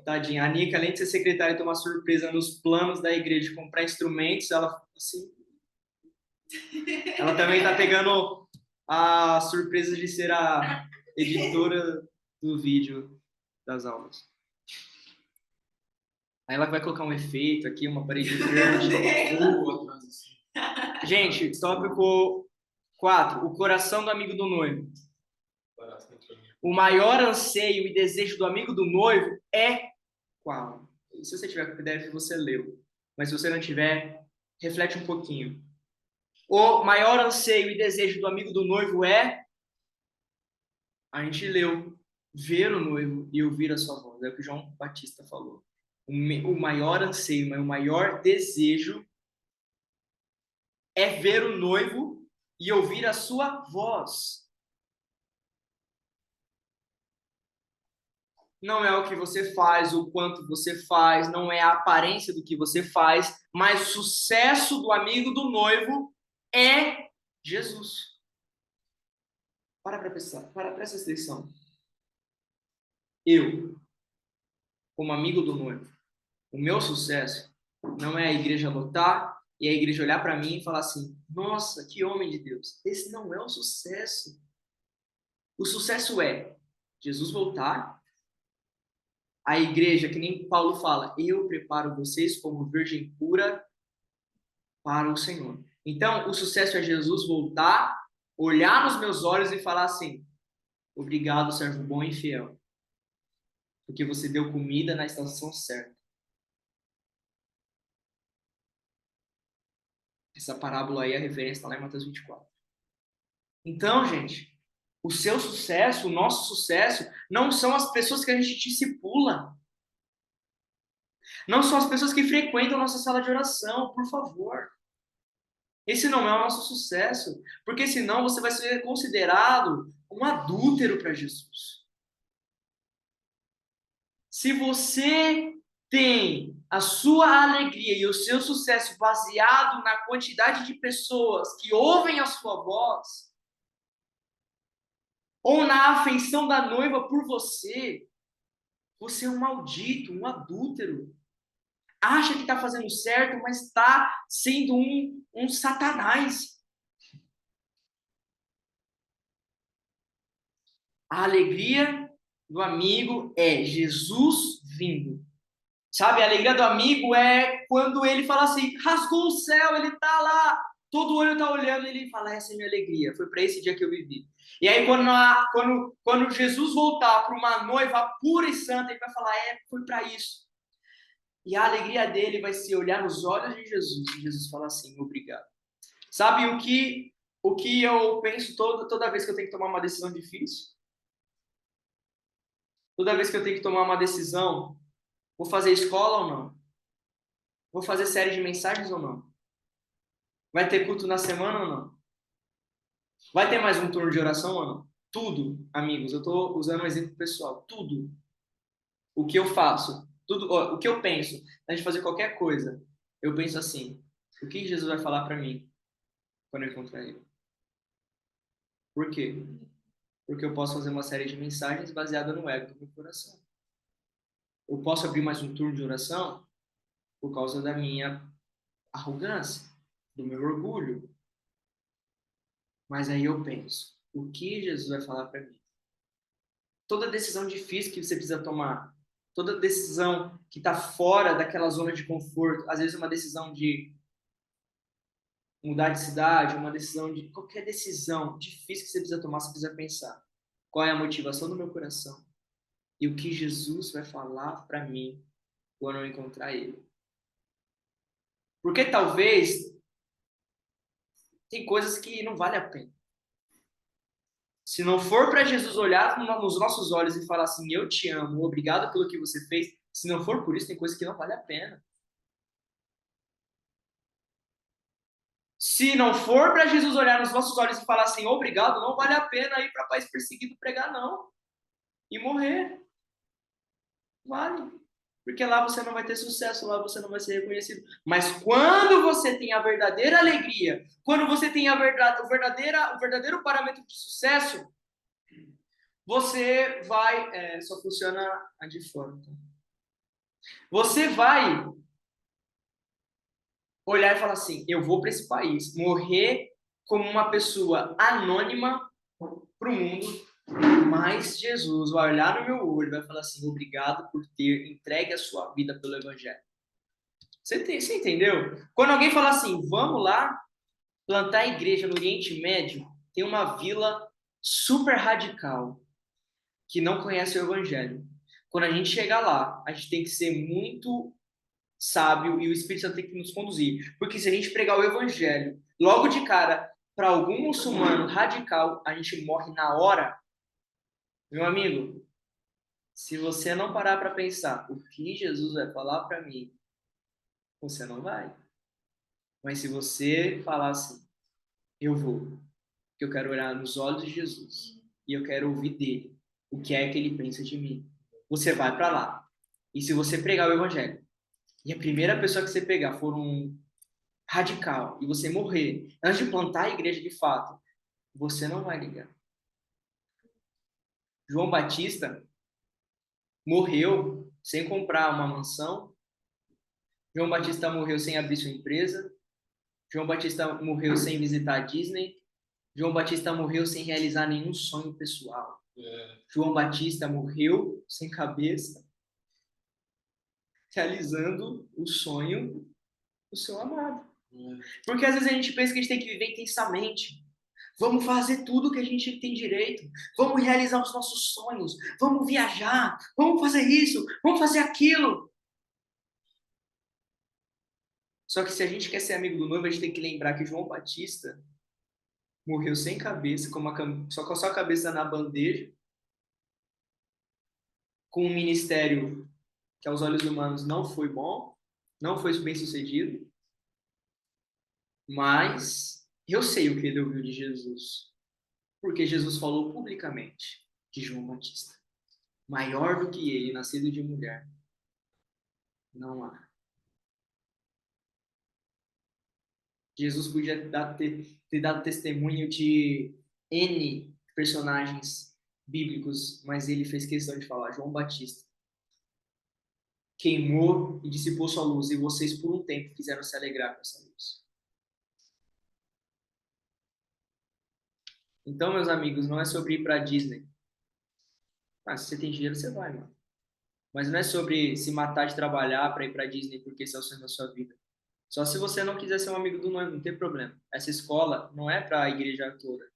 Tadinha. A Nica, além de ser secretária e ter uma surpresa nos planos da igreja de comprar instrumentos, ela também está pegando a surpresa de ser a editora do vídeo das aulas. Aí ela vai colocar um efeito aqui, uma parede verde. Gente, tópico 4. O coração do amigo do noivo. O maior anseio e desejo do amigo do noivo é qual? Se você tiver com PDF, você leu. Mas se você não tiver, reflete um pouquinho. O maior anseio e desejo do amigo do noivo é... A gente leu. Ver o noivo e ouvir a sua voz. É o que João Batista falou. O maior anseio, o maior desejo é ver o noivo e ouvir a sua voz. Não é o que você faz, o quanto você faz, não é a aparência do que você faz, mas o sucesso do amigo do noivo é Jesus. Para pensar, para essa lição. Eu, como amigo do noivo, o meu sucesso não é a igreja lotar e a igreja olhar para mim e falar assim, nossa, que homem de Deus. Esse não é o sucesso. O sucesso é Jesus voltar, a igreja, que nem Paulo fala, eu preparo vocês como virgem pura para o Senhor. Então, o sucesso é Jesus voltar, olhar nos meus olhos e falar assim, obrigado, servo bom e fiel, porque você deu comida na estação certa. Essa parábola aí, a referência está lá em Mateus 24. Então, gente, o seu sucesso, o nosso sucesso, não são as pessoas que a gente discipula. Não são as pessoas que frequentam nossa sala de oração, por favor. Esse não é o nosso sucesso, porque senão você vai ser considerado um adúltero para Jesus. Se você tem a sua alegria e o seu sucesso baseado na quantidade de pessoas que ouvem a sua voz, ou na afeição da noiva por você, você é um maldito, um adúltero. Acha que está fazendo certo, mas está sendo um satanás. A alegria do amigo é Jesus vindo. Sabe, a alegria do amigo é quando ele fala assim, rasgou o céu, ele tá lá, todo olho tá olhando, e ele fala, essa é a minha alegria, foi para esse dia que eu vivi. E aí quando Jesus voltar para uma noiva pura e santa, ele vai falar, foi para isso. E a alegria dele vai ser olhar nos olhos de Jesus, e Jesus fala assim, obrigado. Sabe o que eu penso toda vez que eu tenho que tomar uma decisão difícil? Toda vez que eu tenho que tomar uma decisão, vou fazer escola ou não? Vou fazer série de mensagens ou não? Vai ter culto na semana ou não? Vai ter mais um turno de oração ou não? Tudo, amigos, eu estou usando um exemplo pessoal. Tudo o que eu faço, tudo o que eu penso, antes de fazer qualquer coisa, eu penso assim: o que Jesus vai falar para mim quando eu encontrar ele? Por quê? Porque eu posso fazer uma série de mensagens baseada no ego do meu coração. Eu posso abrir mais um turno de oração por causa da minha arrogância, do meu orgulho. Mas aí eu penso, o que Jesus vai falar para mim? Toda decisão difícil que você precisa tomar, toda decisão que está fora daquela zona de conforto, às vezes uma decisão de mudar de cidade, uma decisão de qualquer decisão difícil que você precisa tomar, você precisa pensar qual é a motivação do meu coração e o que Jesus vai falar para mim quando eu encontrar ele. Porque talvez tem coisas que não vale a pena. Se não for para Jesus olhar nos nossos olhos e falar assim, eu te amo, obrigado pelo que você fez, se não for por isso, tem coisa que não vale a pena. Se não for para Jesus olhar nos nossos olhos e falar assim, obrigado, não vale a pena ir para país perseguido pregar, não. E morrer. Vale. Porque lá você não vai ter sucesso, lá você não vai ser reconhecido. Mas quando você tem a verdadeira alegria, quando você tem o verdadeiro parâmetro de sucesso, você vai. Só funciona a de fora. Tá? Você vai olhar e falar assim: eu vou para esse país, morrer como uma pessoa anônima para o mundo, mas Jesus vai olhar no meu olho e vai falar assim: obrigado por ter entregue a sua vida pelo Evangelho. Você entendeu? Quando alguém fala assim, vamos lá plantar igreja no Oriente Médio, tem uma vila super radical que não conhece o Evangelho. Quando a gente chegar lá, a gente tem que ser muito sábio e o Espírito Santo tem que nos conduzir. Porque se a gente pregar o Evangelho logo de cara para algum muçulmano radical, a gente morre na hora. Meu amigo, se você não parar para pensar o que Jesus vai falar para mim, você não vai. Mas se você falar assim, eu vou, porque eu quero olhar nos olhos de Jesus e eu quero ouvir dele o que é que ele pensa de mim, você vai para lá. E se você pregar o evangelho e a primeira pessoa que você pegar for um radical e você morrer antes de plantar a igreja de fato, você não vai ligar. João Batista morreu sem comprar uma mansão. João Batista morreu sem abrir sua empresa. João Batista morreu sem visitar a Disney. João Batista morreu sem realizar nenhum sonho pessoal. João Batista morreu sem cabeça, realizando o sonho do seu amado. Porque às vezes a gente pensa que a gente tem que viver intensamente. Vamos fazer tudo que a gente tem direito. Vamos realizar os nossos sonhos. Vamos viajar. Vamos fazer isso. Vamos fazer aquilo. Só que se a gente quer ser amigo do noivo, a gente tem que lembrar que João Batista morreu sem cabeça, só com a sua cabeça na bandeja, com um ministério que aos olhos humanos não foi bom, não foi bem sucedido, mas eu sei o que ele ouviu de Jesus, porque Jesus falou publicamente de João Batista. Maior do que ele, nascido de mulher, não há. Jesus podia ter dado testemunho de N personagens bíblicos, mas ele fez questão de falar João Batista. Queimou e dissipou sua luz, e vocês por um tempo quiseram se alegrar com essa luz. Então, meus amigos, não é sobre ir para Disney. Ah, se você tem dinheiro, você vai, mano. Mas não é sobre se matar de trabalhar para ir para Disney porque esse é o sonho da sua vida. Só se você não quiser ser um amigo do noivo, não tem problema. Essa escola não é para a igreja toda.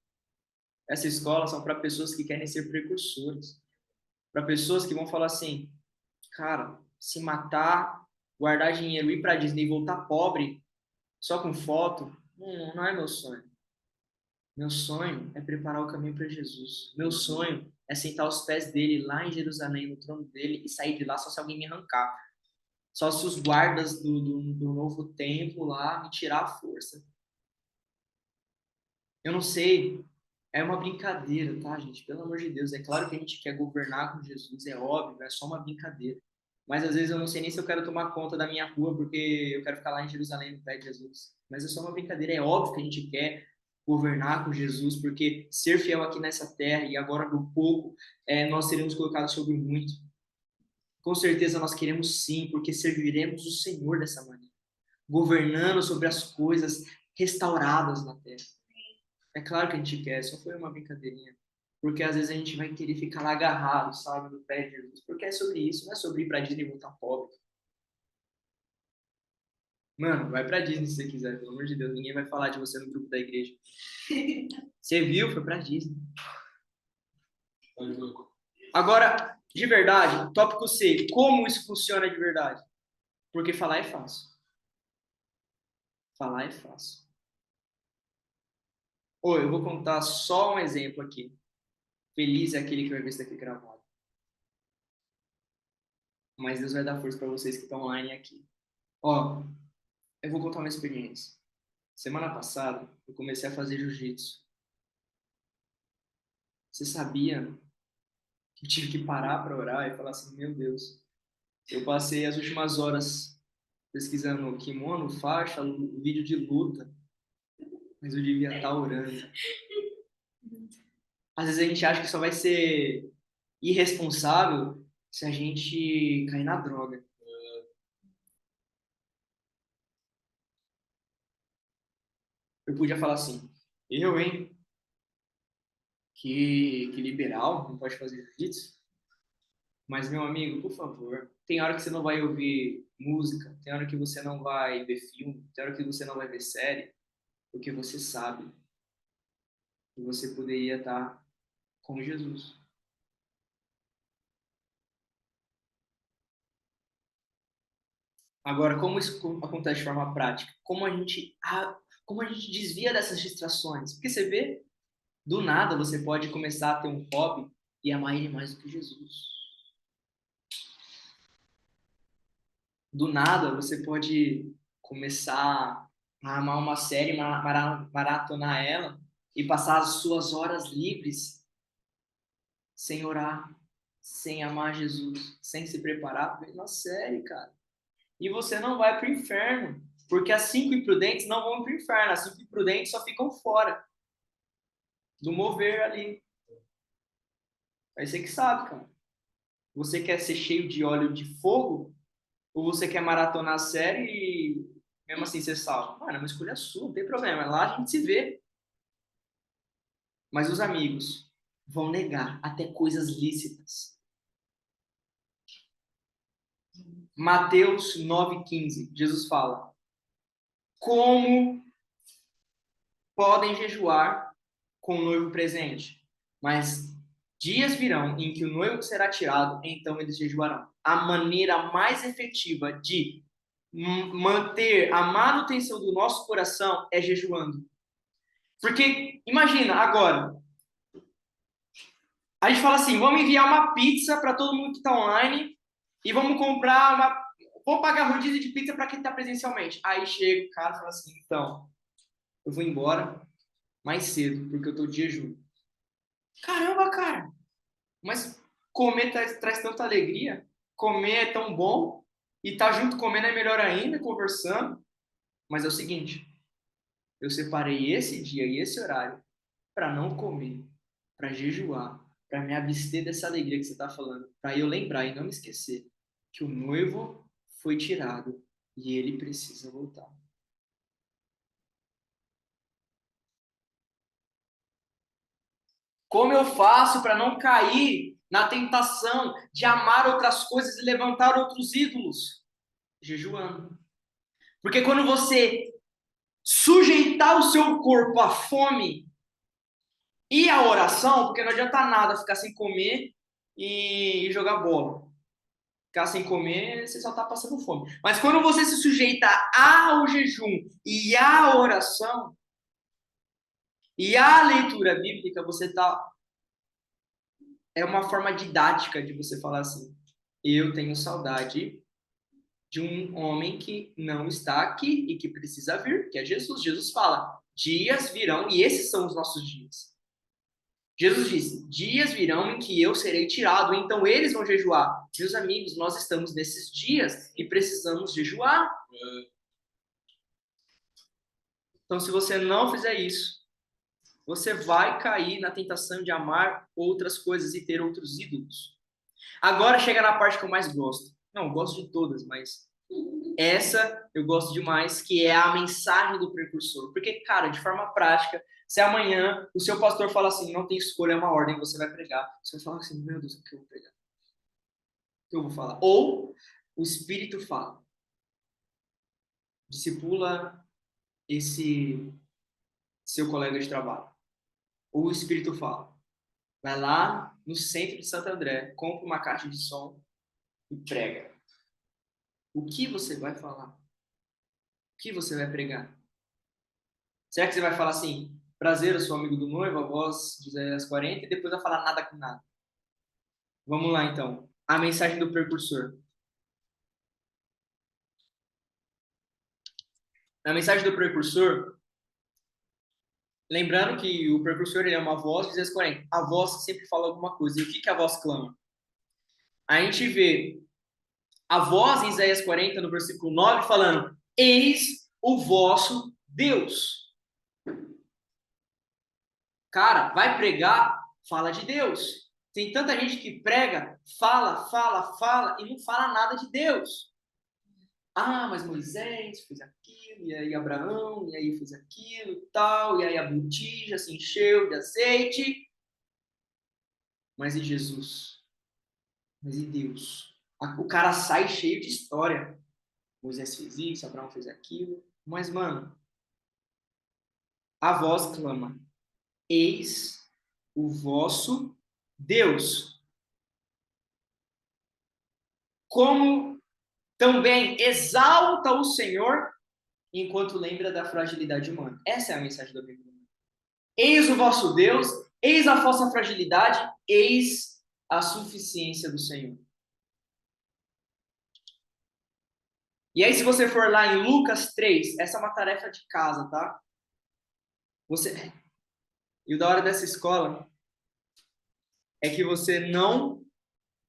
Essa escola são para pessoas que querem ser precursores. Para pessoas que vão falar assim, cara, se matar, guardar dinheiro, ir para Disney e voltar pobre, só com foto, não é meu sonho. Meu sonho é preparar o caminho para Jesus. Meu sonho é sentar aos pés dele lá em Jerusalém, no trono dele, e sair de lá só se alguém me arrancar. Só se os guardas do novo templo lá me tirar a força. Eu não sei, é uma brincadeira, tá, gente? Pelo amor de Deus. É claro que a gente quer governar com Jesus, é óbvio, é só uma brincadeira. Mas às vezes eu não sei nem se eu quero tomar conta da minha rua, porque eu quero ficar lá em Jerusalém no pé de Jesus. Mas é só uma brincadeira, é óbvio que a gente quer governar com Jesus, porque ser fiel aqui nessa terra e agora do pouco, nós seremos colocados sobre muito. Com certeza nós queremos sim, porque serviremos o Senhor dessa maneira, governando sobre as coisas restauradas na terra. É claro que a gente quer, só foi uma brincadeirinha. Porque às vezes a gente vai querer ficar lá agarrado, sabe, no pé de Jesus. Porque é sobre isso, não é sobre ir pra Disney e voltar pobre. Mano, vai pra Disney se você quiser, pelo amor de Deus. Ninguém vai falar de você no grupo da igreja. Você viu, foi pra Disney. Agora, de verdade, tópico C. Como isso funciona de verdade? Porque falar é fácil. Falar é fácil. Ô, eu vou contar só um exemplo aqui. Feliz é aquele que vai ver isso daqui gravado. Mas Deus vai dar força para vocês que estão online aqui. Ó, eu vou contar uma experiência. Semana passada, eu comecei a fazer jiu-jitsu. Você sabia que eu tive que parar para orar e falar assim, meu Deus, eu passei as últimas horas pesquisando kimono, faixa, vídeo de luta, mas eu devia estar orando. Às vezes a gente acha que só vai ser irresponsável se a gente cair na droga. Eu podia falar assim, eu, hein? Que liberal, não pode fazer jiu-jitsu. Mas, meu amigo, por favor, tem hora que você não vai ouvir música, tem hora que você não vai ver filme, tem hora que você não vai ver série, porque você sabe que você poderia estar com Jesus. Agora, como isso acontece de forma prática? Como a gente desvia dessas distrações? Porque você vê, do nada você pode começar a ter um hobby e amar ele mais do que Jesus. Do nada você pode começar a amar uma série, maratonar ela e passar as suas horas livres sem orar, sem amar Jesus, sem se preparar para uma série, cara. E você não vai para o inferno, porque as 5 imprudentes não vão para o inferno, as 5 imprudentes só ficam fora do mover ali. Aí você que sabe, cara. Você quer ser cheio de óleo de fogo ou você quer maratonar a série e mesmo assim ser salvo? Mano, é uma escolha sua, não tem problema. Lá a gente se vê. Mas os amigos vão negar até coisas lícitas. Mateus 9,15, Jesus fala: como podem jejuar com o noivo presente? Mas dias virão em que o noivo será tirado, então eles jejuarão. A maneira mais efetiva de manter a manutenção do nosso coração é jejuando. Porque, imagina, agora, a gente fala assim, vamos enviar uma pizza para todo mundo que está online e vamos comprar uma... Vou pagar rodízio de pizza para quem está presencialmente. Aí chega o cara e fala assim, então, eu vou embora mais cedo, porque eu estou de jejum. Caramba, cara! Mas comer traz tanta alegria. Comer é tão bom. E estar junto comendo é melhor ainda, conversando. Mas é o seguinte, eu separei esse dia e esse horário para não comer, para jejuar, para me abster dessa alegria que você está falando, para eu lembrar e não me esquecer que o noivo foi tirado e ele precisa voltar. Como eu faço para não cair na tentação de amar outras coisas e levantar outros ídolos? Jejuando. Porque quando você sujeitar o seu corpo à fome e à oração, porque não adianta nada ficar sem comer e jogar bola. Ficar sem comer, você só está passando fome. Mas quando você se sujeita ao jejum e à oração e à leitura bíblica, você está... É uma forma didática de você falar assim, eu tenho saudade de um homem que não está aqui e que precisa vir, que é Jesus. Jesus fala, dias virão, e esses são os nossos dias. Jesus disse, dias virão em que eu serei tirado, então eles vão jejuar. Meus amigos, nós estamos nesses dias e precisamos jejuar. Então, se você não fizer isso, você vai cair na tentação de amar outras coisas e ter outros ídolos. Agora chega na parte que eu mais gosto. Não, eu gosto de todas, mas essa eu gosto demais, que é a mensagem do precursor. Porque, cara, de forma prática, se amanhã o seu pastor fala assim, não tem escolha, é uma ordem, você vai pregar. Você vai falar assim, meu Deus, o que eu vou pregar? O que eu vou falar? Ou o Espírito fala. Discipula esse seu colega de trabalho. Ou o Espírito fala. Vai lá no centro de Santo André, compra uma caixa de som e prega. O que você vai falar? O que você vai pregar? Será que você vai falar assim, prazer, eu sou amigo do noivo, a voz de Isaías 40, e depois vai falar nada com nada? Vamos lá, então. A mensagem do precursor. Na mensagem do precursor, lembrando que o precursor ele é uma voz de Isaías 40. A voz sempre fala alguma coisa. E o que, que a voz clama? A gente vê a voz em Isaías 40, no versículo 9, falando, eis o vosso Deus. Cara, vai pregar, fala de Deus. Tem tanta gente que prega, fala e não fala nada de Deus. Ah, mas Moisés fez aquilo, e aí Abraão, e aí fez aquilo e tal, e aí a botija se encheu de azeite. Mas e Jesus? Mas e Deus? O cara sai cheio de história. Moisés fez isso, Abraão fez aquilo. Mas, mano, a voz clama, eis o vosso Deus. Como também exalta o Senhor enquanto lembra da fragilidade humana. Essa é a mensagem da Bíblia. Eis o vosso Deus, eis a vossa fragilidade, eis a suficiência do Senhor. E aí, se você for lá em Lucas 3, essa é uma tarefa de casa, tá? E o da hora dessa escola é que você não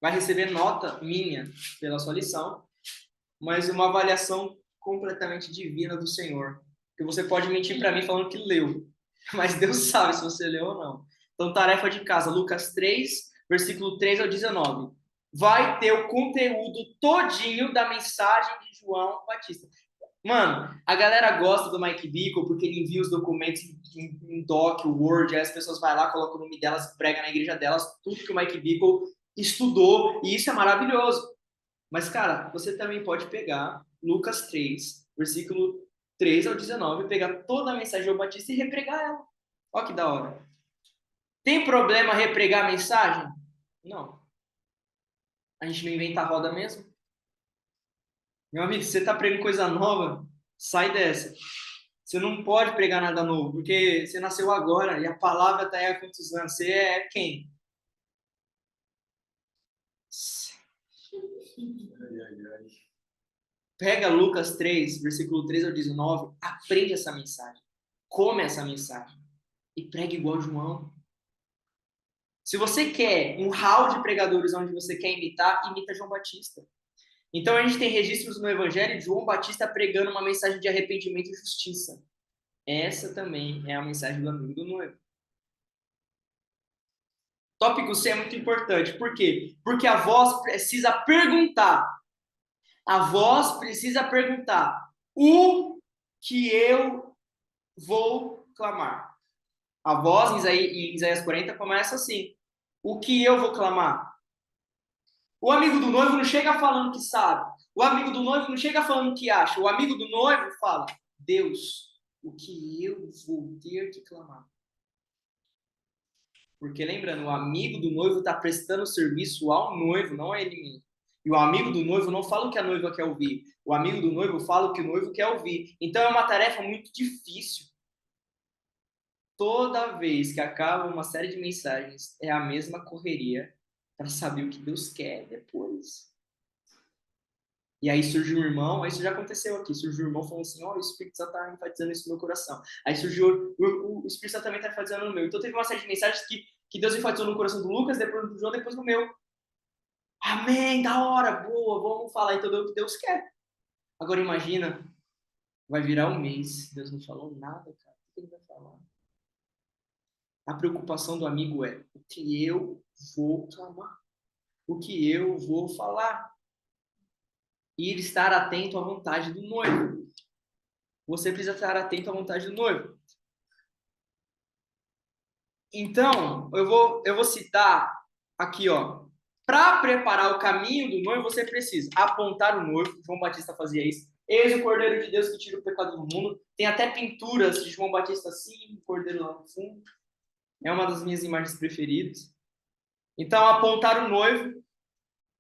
vai receber nota minha pela sua lição, mas uma avaliação completamente divina do Senhor. Que você pode mentir para mim falando que leu, mas Deus sabe se você leu ou não. Então, tarefa de casa, Lucas 3, versículo 3 ao 19. Vai ter o conteúdo todinho da mensagem de João Batista. Mano, a galera gosta do Mike Bickle porque ele envia os documentos em doc, Word, aí as pessoas vão lá, colocam o nome delas, pregam na igreja delas, tudo que o Mike Bickle estudou, e isso é maravilhoso. Mas, cara, você também pode pegar Lucas 3, versículo 3 ao 19, pegar toda a mensagem de João Batista e repregar ela. Olha que da hora. Tem problema repregar a mensagem? Não. A gente não inventa a roda mesmo? Meu amigo, se você está pregando coisa nova, sai dessa. Você não pode pregar nada novo, porque você nasceu agora e a palavra está aí há quantos anos? Você é quem? Pega Lucas 3, versículo 3 ao 19, aprende essa mensagem, come essa mensagem e pregue igual João. Se você quer um hall de pregadores onde você quer imitar, imita João Batista. Então a gente tem registros no Evangelho de João Batista pregando uma mensagem de arrependimento e justiça. Essa também é a mensagem do amigo do noivo. Tópico C é muito importante. Por quê? Porque a voz precisa perguntar. A voz precisa perguntar: o que eu vou clamar? A voz em Isaías 40 começa assim: o que eu vou clamar? O amigo do noivo não chega falando que sabe. O amigo do noivo não chega falando que acha. O amigo do noivo fala: Deus, o que eu vou ter que clamar? Porque lembrando, o amigo do noivo está prestando serviço ao noivo, não a ele mesmo. E o amigo do noivo não fala o que a noiva quer ouvir. O amigo do noivo fala o que o noivo quer ouvir. Então é uma tarefa muito difícil. Toda vez que acaba uma série de mensagens, é a mesma correria para saber o que Deus quer depois. E aí surge um irmão, isso já aconteceu aqui, surgiu um irmão falando assim, ó, o Espírito Santo está enfatizando isso no meu coração. Aí surgiu, o Espírito Santo também está enfatizando no meu. Então teve uma série de mensagens que Deus enfatizou no coração do Lucas, depois do João, depois no meu. Amém, da hora, boa, vamos falar então do que Deus quer. Agora imagina, vai virar um mês, Deus não falou nada, cara, o que ele vai falar? A preocupação do amigo é, o que eu vou clamar? O que eu vou falar? E ele estar atento à vontade do noivo. Você precisa estar atento à vontade do noivo. Então, eu vou citar aqui, ó. Para preparar o caminho do noivo, você precisa apontar o noivo. João Batista fazia isso. Eis o Cordeiro de Deus que tira o pecado do mundo. Tem até pinturas de João Batista assim, o Cordeiro lá no fundo. É uma das minhas imagens preferidas. Então, apontar o noivo.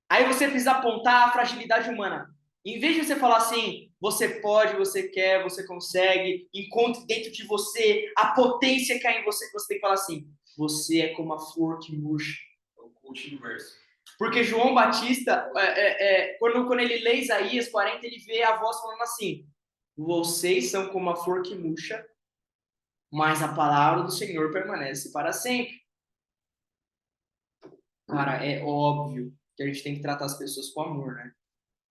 Aí você precisa apontar a fragilidade humana. Em vez de você falar assim, você pode, você quer, você consegue, encontre dentro de você a potência que há em você, você tem que falar assim, você é como a flor que murcha. O coach inverso. Porque João Batista, quando ele lê Isaías 40, ele vê a voz falando assim, vocês são como a flor que murcha, mas a palavra do Senhor permanece para sempre. Cara, é óbvio que a gente tem que tratar as pessoas com amor, né?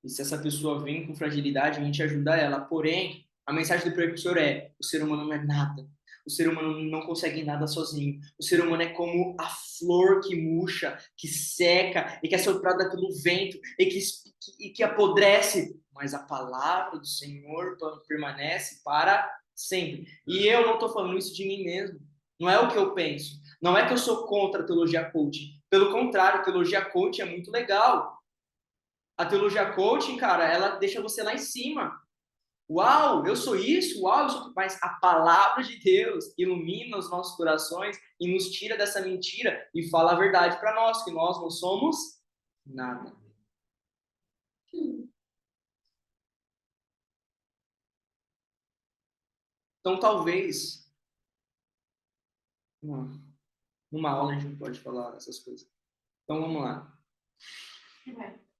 E se essa pessoa vem com fragilidade, a gente ajuda ela. Porém, a mensagem do precursor é: o ser humano não é nada. O ser humano não consegue nada sozinho. O ser humano é como a flor que murcha, que seca e que é soprada pelo vento e que apodrece. Mas a palavra do Senhor permanece para sempre. E eu não estou falando isso de mim mesmo. Não é o que eu penso. Não é que eu sou contra a teologia coaching. Pelo contrário, a teologia coaching é muito legal. A teologia coaching, cara, ela deixa você lá em cima. Uau, eu sou isso, uau, eu sou... Mas a palavra de Deus ilumina os nossos corações e nos tira dessa mentira e fala a verdade para nós, que nós não somos nada. Então, talvez, numa aula a gente pode falar essas coisas. Então, vamos lá.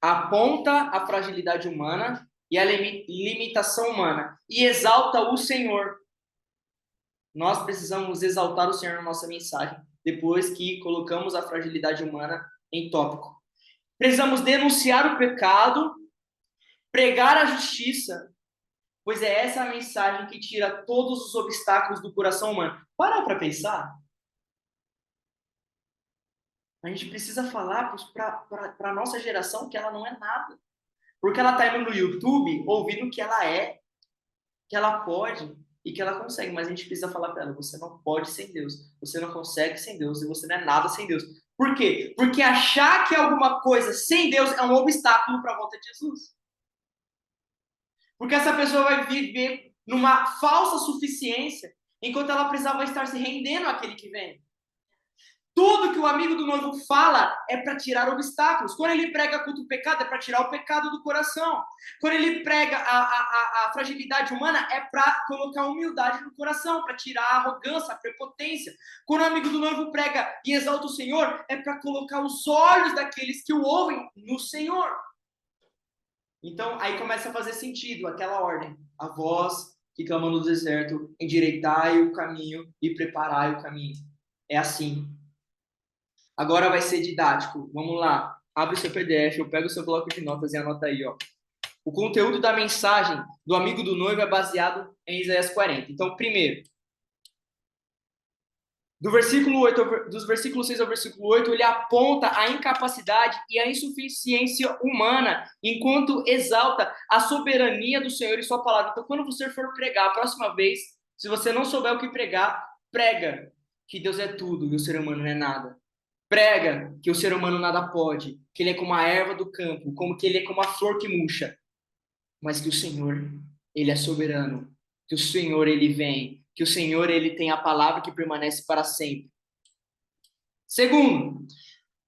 Aponta a fragilidade humana e a limitação humana e exalta o Senhor. Nós precisamos exaltar o Senhor na nossa mensagem, depois que colocamos a fragilidade humana em tópico. Precisamos denunciar o pecado, pregar a justiça, pois é essa a mensagem que tira todos os obstáculos do coração humano. Para pensar. A gente precisa falar para a nossa geração que ela não é nada. Porque ela está indo no YouTube ouvindo que ela é, que ela pode e que ela consegue. Mas a gente precisa falar para ela, você não pode sem Deus, você não consegue sem Deus e você não é nada sem Deus. Por quê? Porque achar que é alguma coisa sem Deus é um obstáculo para a volta de Jesus. Porque essa pessoa vai viver numa falsa suficiência, enquanto ela precisava estar se rendendo àquele que vem. Tudo que o amigo do noivo fala é para tirar obstáculos. Quando ele prega contra o pecado, é para tirar o pecado do coração. Quando ele prega a fragilidade humana, é para colocar humildade no coração, para tirar a arrogância, a prepotência. Quando o amigo do noivo prega e exalta o Senhor, é para colocar os olhos daqueles que o ouvem no Senhor. Então, aí começa a fazer sentido aquela ordem. A voz que clama no deserto, endireitai o caminho e preparai o caminho. É assim. Agora vai ser didático. Vamos lá. Abre o seu PDF, eu pego o seu bloco de notas e anota aí, ó. O conteúdo da mensagem do amigo do noivo é baseado em Isaías 40. Então, primeiro, dos versículos 6 ao versículo 8, ele aponta a incapacidade e a insuficiência humana, enquanto exalta a soberania do Senhor e sua palavra. Então, quando você for pregar a próxima vez, se você não souber o que pregar, prega que Deus é tudo e o ser humano não é nada. Prega que o ser humano nada pode, que ele é como a erva do campo, como que ele é como a flor que murcha, mas que o Senhor, ele é soberano, que o Senhor, ele vem, que o Senhor, ele tem a palavra que permanece para sempre. Segundo,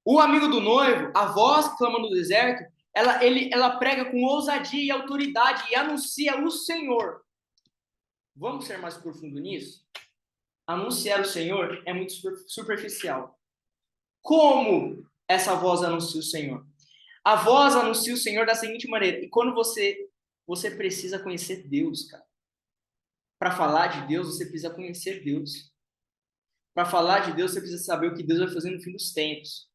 o amigo do noivo, a voz que clama no deserto, ela prega com ousadia e autoridade e anuncia o Senhor. Vamos ser mais profundo nisso? Anunciar o Senhor é muito superficial. Como essa voz anuncia o Senhor? A voz anuncia o Senhor da seguinte maneira, e quando você precisa conhecer Deus, cara. Para falar de Deus, você precisa conhecer Deus. Para falar de Deus, você precisa saber o que Deus vai fazer no fim dos tempos.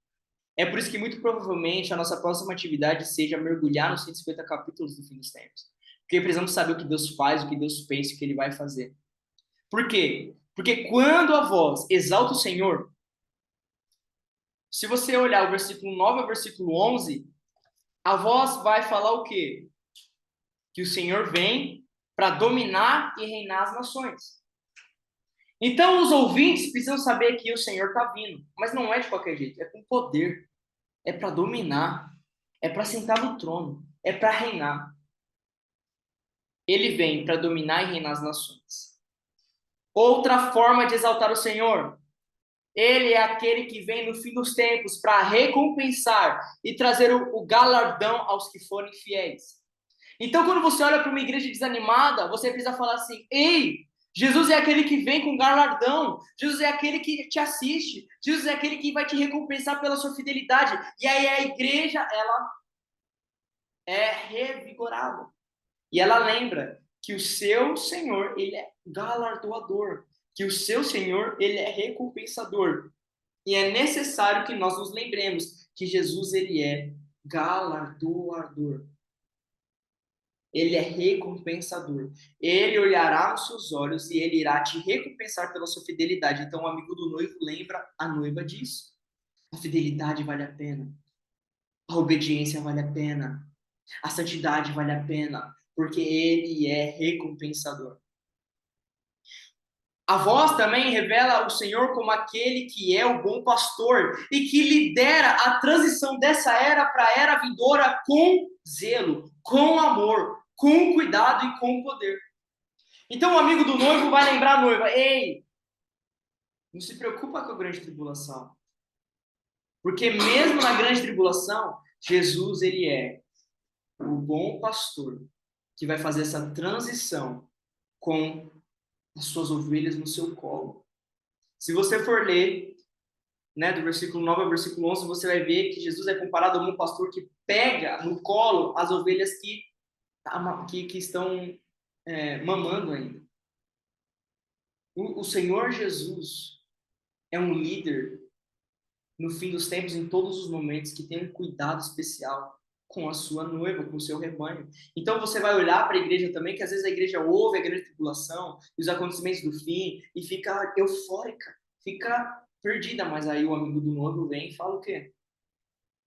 É por isso que, muito provavelmente, a nossa próxima atividade seja mergulhar nos 150 capítulos do fim dos tempos. Porque precisamos saber o que Deus faz, o que Deus pensa, o que Ele vai fazer. Por quê? Porque quando a voz exalta o Senhor, se você olhar o versículo 9 ao versículo 11, a voz vai falar o quê? Que o Senhor vem para dominar e reinar as nações. Então, os ouvintes precisam saber que o Senhor está vindo, mas não é de qualquer jeito, é com poder, é para dominar, é para sentar no trono, é para reinar. Ele vem para dominar e reinar as nações. Outra forma de exaltar o Senhor, ele é aquele que vem no fim dos tempos para recompensar e trazer o galardão aos que forem fiéis. Então, quando você olha para uma igreja desanimada, você precisa falar assim: ei, Jesus é aquele que vem com galardão, Jesus é aquele que te assiste, Jesus é aquele que vai te recompensar pela sua fidelidade. E aí a igreja, ela é revigorada. E ela lembra que o seu Senhor, ele é galardoador, que o seu Senhor, ele é recompensador. E é necessário que nós nos lembremos que Jesus, ele é galardoador. Ele é recompensador. Ele olhará nos seus olhos e ele irá te recompensar pela sua fidelidade. Então, o amigo do noivo lembra a noiva disso. A fidelidade vale a pena. A obediência vale a pena. A santidade vale a pena. Porque ele é recompensador. A voz também revela o Senhor como aquele que é o bom pastor e que lidera a transição dessa era para a era vindoura com zelo, com amor, com cuidado e com poder. Então o amigo do noivo vai lembrar a noiva: ei, não se preocupa com a grande tribulação. Porque mesmo na grande tribulação, Jesus, ele é o bom pastor que vai fazer essa transição com as suas ovelhas no seu colo. Se você for ler, né, do versículo 9 ao versículo 11, você vai ver que Jesus é comparado a um pastor que pega no colo as ovelhas que estão mamando ainda. O Senhor Jesus é um líder no fim dos tempos, em todos os momentos, que tem um cuidado especial com a sua noiva, com o seu rebanho. Então você vai olhar para a igreja também, que às vezes a igreja ouve a grande tribulação, os acontecimentos do fim, e fica eufórica, fica perdida, mas aí o amigo do noivo vem e fala o quê?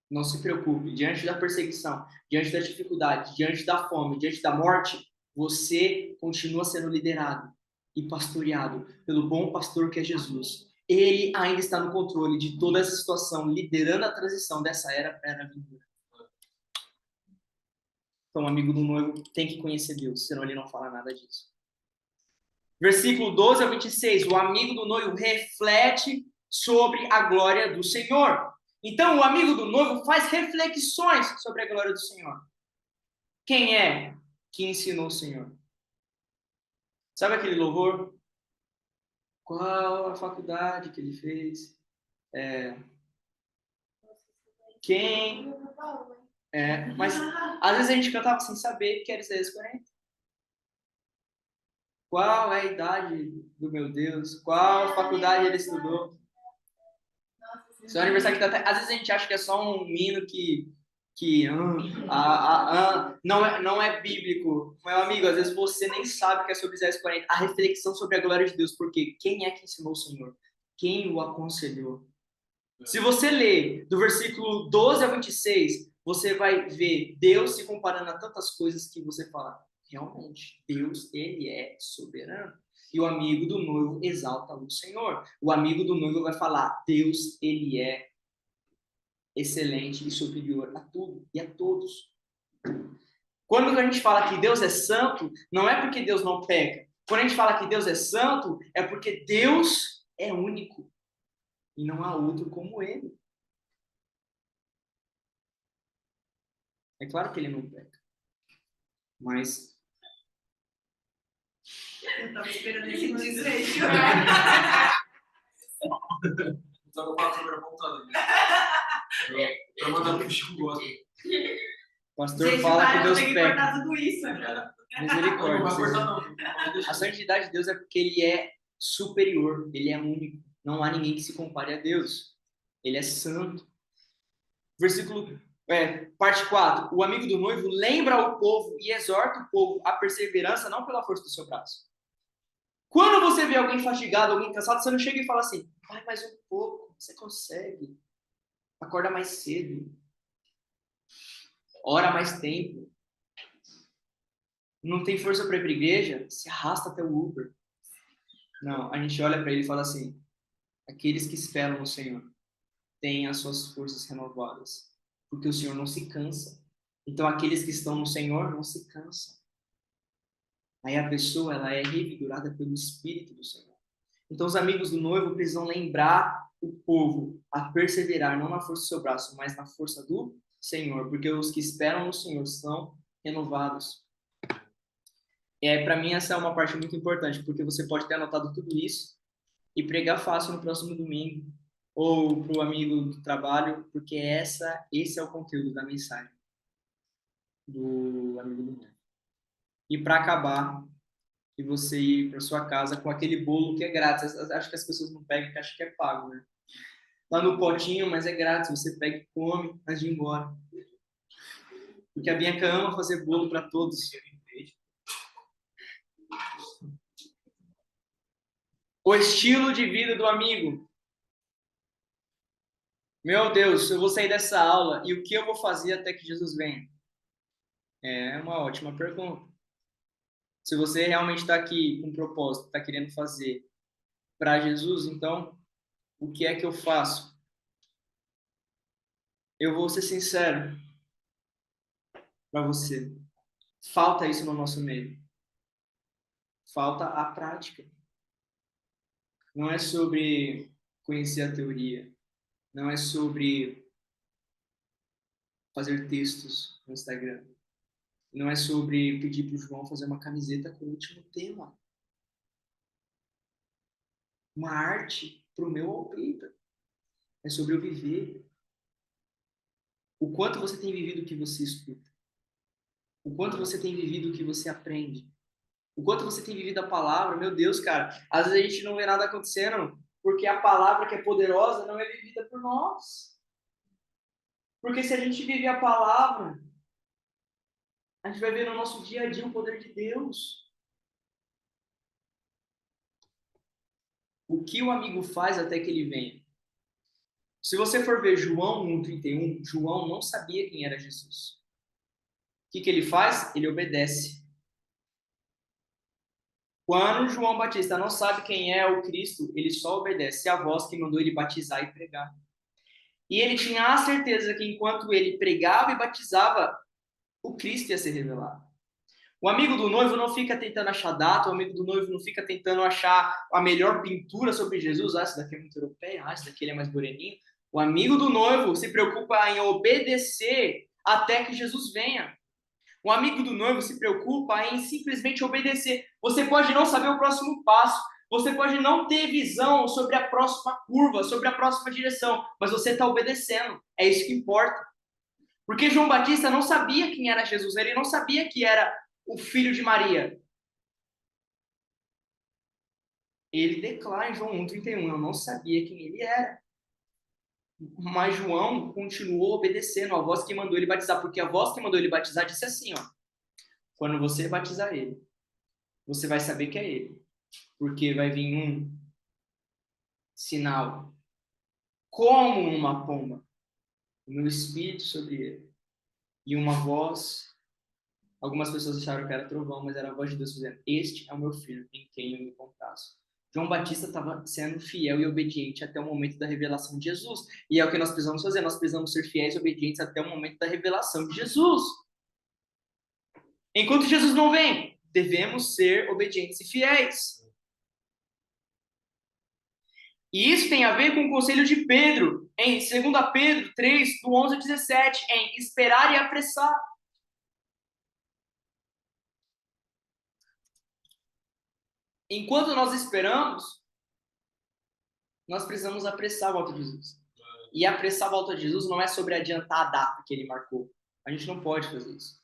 Não se preocupe, diante da perseguição, diante da dificuldade, diante da fome, diante da morte, você continua sendo liderado e pastoreado pelo bom pastor que é Jesus. Ele ainda está no controle de toda essa situação, liderando a transição dessa era para a era vindoura. Então, o amigo do noivo tem que conhecer Deus, senão ele não fala nada disso. Versículo 12 a 26, o amigo do noivo reflete sobre a glória do Senhor. Então, o amigo do noivo faz reflexões sobre a glória do Senhor. Quem é que ensinou o Senhor? Sabe aquele louvor? Qual a faculdade que ele fez? Quem Mas às vezes a gente cantava sem saber que era Isaías 40. Qual é a idade do meu Deus? Qual faculdade ele estudou? Seu aniversário que tá até... Às vezes a gente acha que é só um hino não é bíblico. Meu amigo, às vezes você nem sabe que é sobre Isaías 40. A reflexão sobre a glória de Deus, porque quem é que ensinou o Senhor? Quem o aconselhou? Se você ler do versículo 12 a 26, você vai ver Deus se comparando a tantas coisas que você fala, realmente, Deus, ele é soberano. E o amigo do noivo exalta o Senhor. O amigo do noivo vai falar, Deus, ele é excelente e superior a tudo e a todos. Quando a gente fala que Deus é santo, não é porque Deus não peca. Quando a gente fala que Deus é santo, é porque Deus é único. E não há outro como ele. É claro que ele não peca. Mas... Eu tava esperando esse desfecho. Então eu faço sobre a pontada. Pra mandar pro Chico gosta. O pastor fala que Deus tem que peca. cortar tudo isso. Misericórdia. Não vai cortar, não. A santidade de Deus é porque ele é superior, ele é único. Não há ninguém que se compare a Deus. Ele é santo. Parte 4. O amigo do noivo lembra o povo e exorta o povo à perseverança, não pela força do seu braço. Quando você vê alguém fatigado, alguém cansado, você não chega e fala assim, vai mais um pouco, você consegue. Acorda mais cedo. Ora mais tempo. Não tem força para ir para a igreja? Se arrasta até o Uber. Não, a gente olha para ele e fala assim, aqueles que esperam no Senhor têm as suas forças renovadas, porque o Senhor não se cansa. Então, aqueles que estão no Senhor não se cansam. Aí a pessoa ela é revigorada pelo Espírito do Senhor. Então, os amigos do noivo precisam lembrar o povo a perseverar, não na força do seu braço, mas na força do Senhor, porque os que esperam no Senhor são renovados. Para mim, essa é uma parte muito importante, porque você pode ter anotado tudo isso e pregar fácil no próximo domingo, ou para o amigo do trabalho, porque esse é o conteúdo da mensagem do amigo do noivo. E para acabar, e você ir para sua casa com aquele bolo que é grátis. Acho que as pessoas não pegam, que acham que é pago, né? Lá no potinho, mas é grátis. Você pega e come antes de ir embora. Porque a Bianca ama fazer bolo para todos. O estilo de vida do amigo. Meu Deus, eu vou sair dessa aula e o que eu vou fazer até que Jesus venha? É uma ótima pergunta. Se você realmente está aqui com um propósito, está querendo fazer para Jesus, então, o que é que eu faço? Eu vou ser sincero para você. Falta isso no nosso meio. Falta a prática. Não é sobre conhecer a teoria. Não é sobre fazer textos no Instagram. Não é sobre pedir para o João fazer uma camiseta com o último tema. Uma arte para o meu wallpaper. É sobre eu viver. O quanto você tem vivido o que você escuta. O quanto você tem vivido o que você aprende. O quanto você tem vivido a palavra. Meu Deus, cara. Às vezes a gente não vê nada acontecendo porque a palavra que é poderosa não é vivida por nós. Porque se a gente vive a palavra, a gente vai ver no nosso dia a dia o poder de Deus. O que o amigo faz até que ele venha? Se você for ver João 1,31, João não sabia quem era Jesus. O que ele faz? Ele obedece. Quando João Batista não sabe quem é o Cristo, ele só obedece a voz que mandou ele batizar e pregar. E ele tinha a certeza que enquanto ele pregava e batizava, o Cristo ia ser revelado. O amigo do noivo não fica tentando achar data, o amigo do noivo não fica tentando achar a melhor pintura sobre Jesus. Ah, essa daqui é muito europeia, essa daqui ele é mais moreninho. O amigo do noivo se preocupa em obedecer até que Jesus venha. O amigo do noivo se preocupa em simplesmente obedecer. Você pode não saber o próximo passo, você pode não ter visão sobre a próxima curva, sobre a próxima direção, mas você está obedecendo. É isso que importa. Porque João Batista não sabia quem era Jesus, ele não sabia que era o filho de Maria. Ele declara em João 1,31, eu não sabia quem ele era. Mas João continuou obedecendo a voz que mandou ele batizar, porque a voz que mandou ele batizar disse assim, ó, quando você batizar ele, você vai saber que é ele, porque vai vir um sinal, como uma pomba, o meu espírito sobre ele, e uma voz, algumas pessoas acharam que era trovão, mas era a voz de Deus dizendo, este é o meu filho, em quem eu me comprazo. João Batista estava sendo fiel e obediente até o momento da revelação de Jesus. E é o que nós precisamos fazer. Nós precisamos ser fiéis e obedientes até o momento da revelação de Jesus. Enquanto Jesus não vem, devemos ser obedientes e fiéis. E isso tem a ver com o conselho de Pedro, em 2 Pedro 3, do 11 ao 17, em esperar e apressar. Enquanto nós esperamos, nós precisamos apressar a volta de Jesus. E apressar a volta de Jesus não é sobre adiantar a data que ele marcou. A gente não pode fazer isso.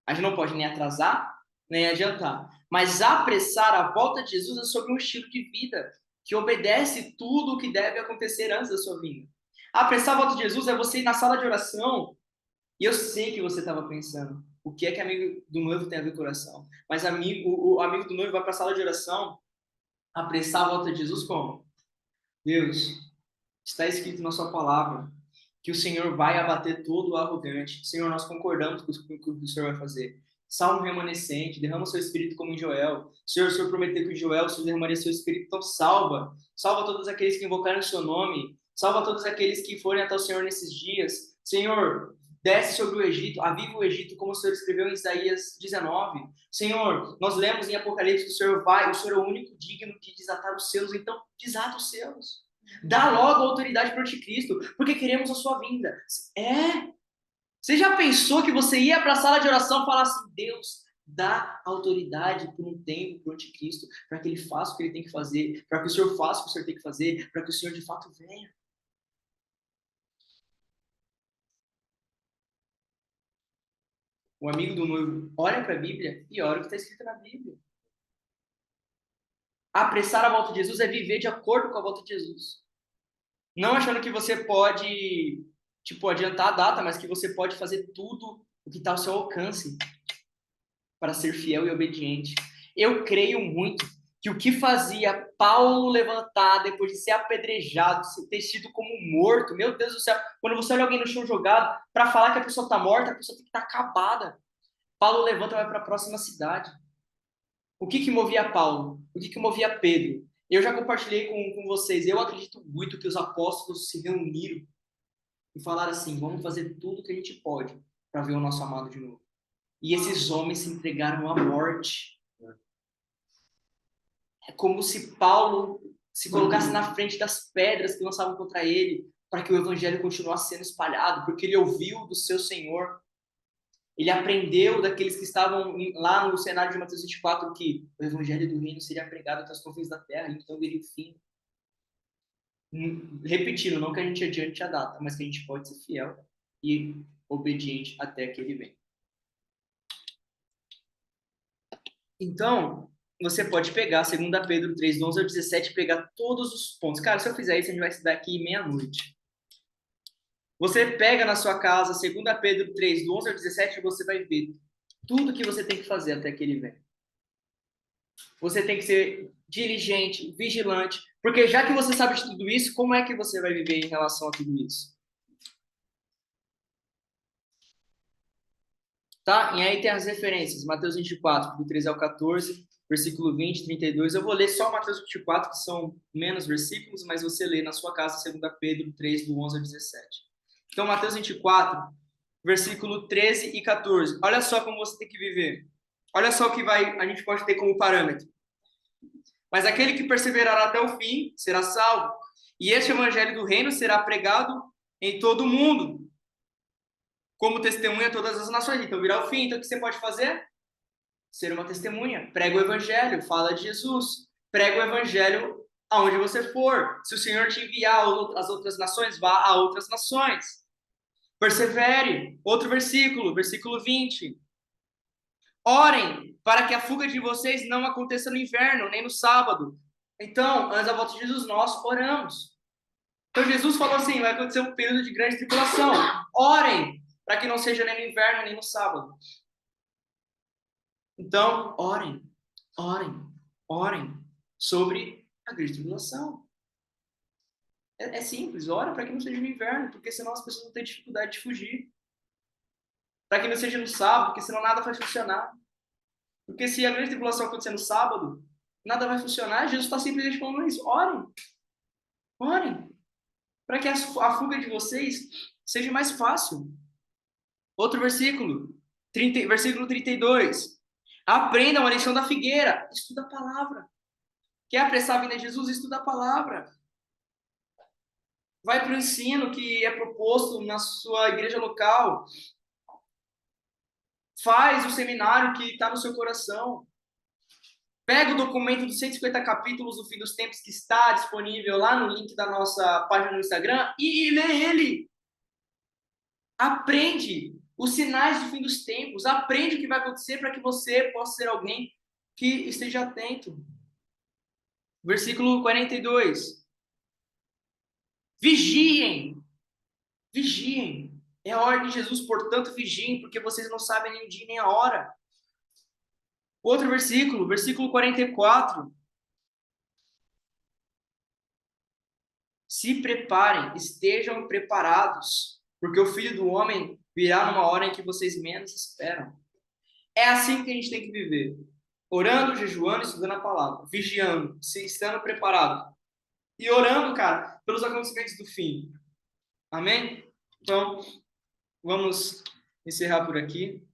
A gente não pode nem atrasar, nem adiantar. Mas apressar a volta de Jesus é sobre um estilo de vida que obedece tudo o que deve acontecer antes da sua vinda. Apressar a volta de Jesus é você ir na sala de oração, e eu sei que você estava pensando, o que é que amigo do noivo tem a ver com oração? Mas o amigo do noivo vai para a sala de oração, apressar a volta de Jesus como? Deus, está escrito na sua palavra que o Senhor vai abater todo o arrogante. Senhor, nós concordamos com o que o Senhor vai fazer. Salmo remanescente, derrama o seu espírito como em Joel. Senhor, o Senhor prometeu que em Joel o Senhor derramaria seu espírito, então salva. Salva todos aqueles que invocarem o seu nome. Salva todos aqueles que forem até o Senhor nesses dias. Senhor, desce sobre o Egito, aviva o Egito, como o Senhor escreveu em Isaías 19. Senhor, nós lemos em Apocalipse que o Senhor é o único digno de desatar os seus, então desata os seus. Dá logo autoridade para o anticristo, porque queremos a sua vinda. Você já pensou que você ia para a sala de oração e falar assim, Deus, dá autoridade por um tempo para o anticristo, para que ele faça o que ele tem que fazer, para que o Senhor faça o que o Senhor tem que fazer, para que o Senhor de fato venha. O amigo do noivo olha para a Bíblia e olha o que está escrito na Bíblia. Apressar a volta de Jesus é viver de acordo com a volta de Jesus. Não achando que você pode, adiantar a data, mas que você pode fazer tudo o que está ao seu alcance para ser fiel e obediente. Eu creio muito que o que fazia Paulo levantar depois de ser apedrejado, ter sido como morto, meu Deus do céu, quando você olha alguém no chão jogado, para falar que a pessoa está morta, a pessoa tem que estar acabada. Paulo levanta e vai para a próxima cidade. O que movia Paulo? O que movia Pedro? Eu já compartilhei com vocês, eu acredito muito que os apóstolos se reuniram e falaram assim, vamos fazer tudo o que a gente pode para ver o nosso amado de novo. E esses homens se entregaram à morte. É como se Paulo se colocasse na frente das pedras que lançavam contra ele, para que o evangelho continuasse sendo espalhado, porque ele ouviu do seu Senhor. Ele aprendeu daqueles que estavam lá no cenário de Mateus 24 que o evangelho do reino seria pregado até os confins da terra, então veria o fim. Repetindo, não que a gente adiante a data, mas que a gente pode ser fiel e obediente até que ele venha. Então, você pode pegar 2 Pedro 3, do 11 ao 17, pegar todos os pontos. Cara, se eu fizer isso, a gente vai estudar aqui meia-noite. Você pega na sua casa 2 Pedro 3, do 11 ao 17, e você vai ver tudo que você tem que fazer até que ele venha. Você tem que ser diligente, vigilante, porque já que você sabe de tudo isso, como é que você vai viver em relação a tudo isso? Tá? E aí tem as referências, Mateus 24, do 13 ao 14, versículo 20, 32. Eu vou ler só Mateus 24, que são menos versículos, mas você lê na sua casa 2 Pedro 3, do 11 ao 17. Então, Mateus 24, versículo 13 e 14. Olha só como você tem que viver. Olha só o que a gente pode ter como parâmetro. Mas aquele que perseverará até o fim será salvo. E este evangelho do reino será pregado em todo o mundo, como testemunha a todas as nações. Então virá o fim. Então o que você pode fazer? Ser uma testemunha. Prega o evangelho, fala de Jesus. Prega o evangelho aonde você for. Se o Senhor te enviar às outras nações, vá a outras nações. Persevere. Outro versículo, versículo 20. Orem para que a fuga de vocês não aconteça no inverno, nem no sábado. Então, antes da volta de Jesus, nós oramos. Então, Jesus falou assim, vai acontecer um período de grande tribulação. Orem para que não seja nem no inverno, nem no sábado. Então, orem, orem, orem sobre a grande tribulação. É simples, ora para que não seja no inverno, porque senão as pessoas vão ter dificuldade de fugir. Para que não seja no sábado, porque senão nada vai funcionar. Porque se a grande tribulação acontecer no sábado, nada vai funcionar. Jesus está simplesmente falando isso. Orem, orem, para que a fuga de vocês seja mais fácil. Outro versículo, versículo 32. Aprendam a lição da figueira, estuda a palavra. Quer apressar a vinda de Jesus? Estuda a palavra. Vai para o ensino que é proposto na sua igreja local. Faz o seminário que está no seu coração. Pega o documento dos 150 capítulos do Fim dos Tempos que está disponível lá no link da nossa página no Instagram e lê ele. Aprende os sinais do fim dos tempos. Aprende o que vai acontecer para que você possa ser alguém que esteja atento. Versículo 42. Vigiem. Vigiem. É a ordem de Jesus, portanto, vigiem, porque vocês não sabem nem o dia nem a hora. Outro versículo, versículo 44. Se preparem, estejam preparados, porque o Filho do Homem virá numa hora em que vocês menos esperam. É assim que a gente tem que viver. Orando, jejuando, estudando a palavra. Vigiando, se estando preparado. E orando, cara, pelos acontecimentos do fim. Amém? Então, vamos encerrar por aqui.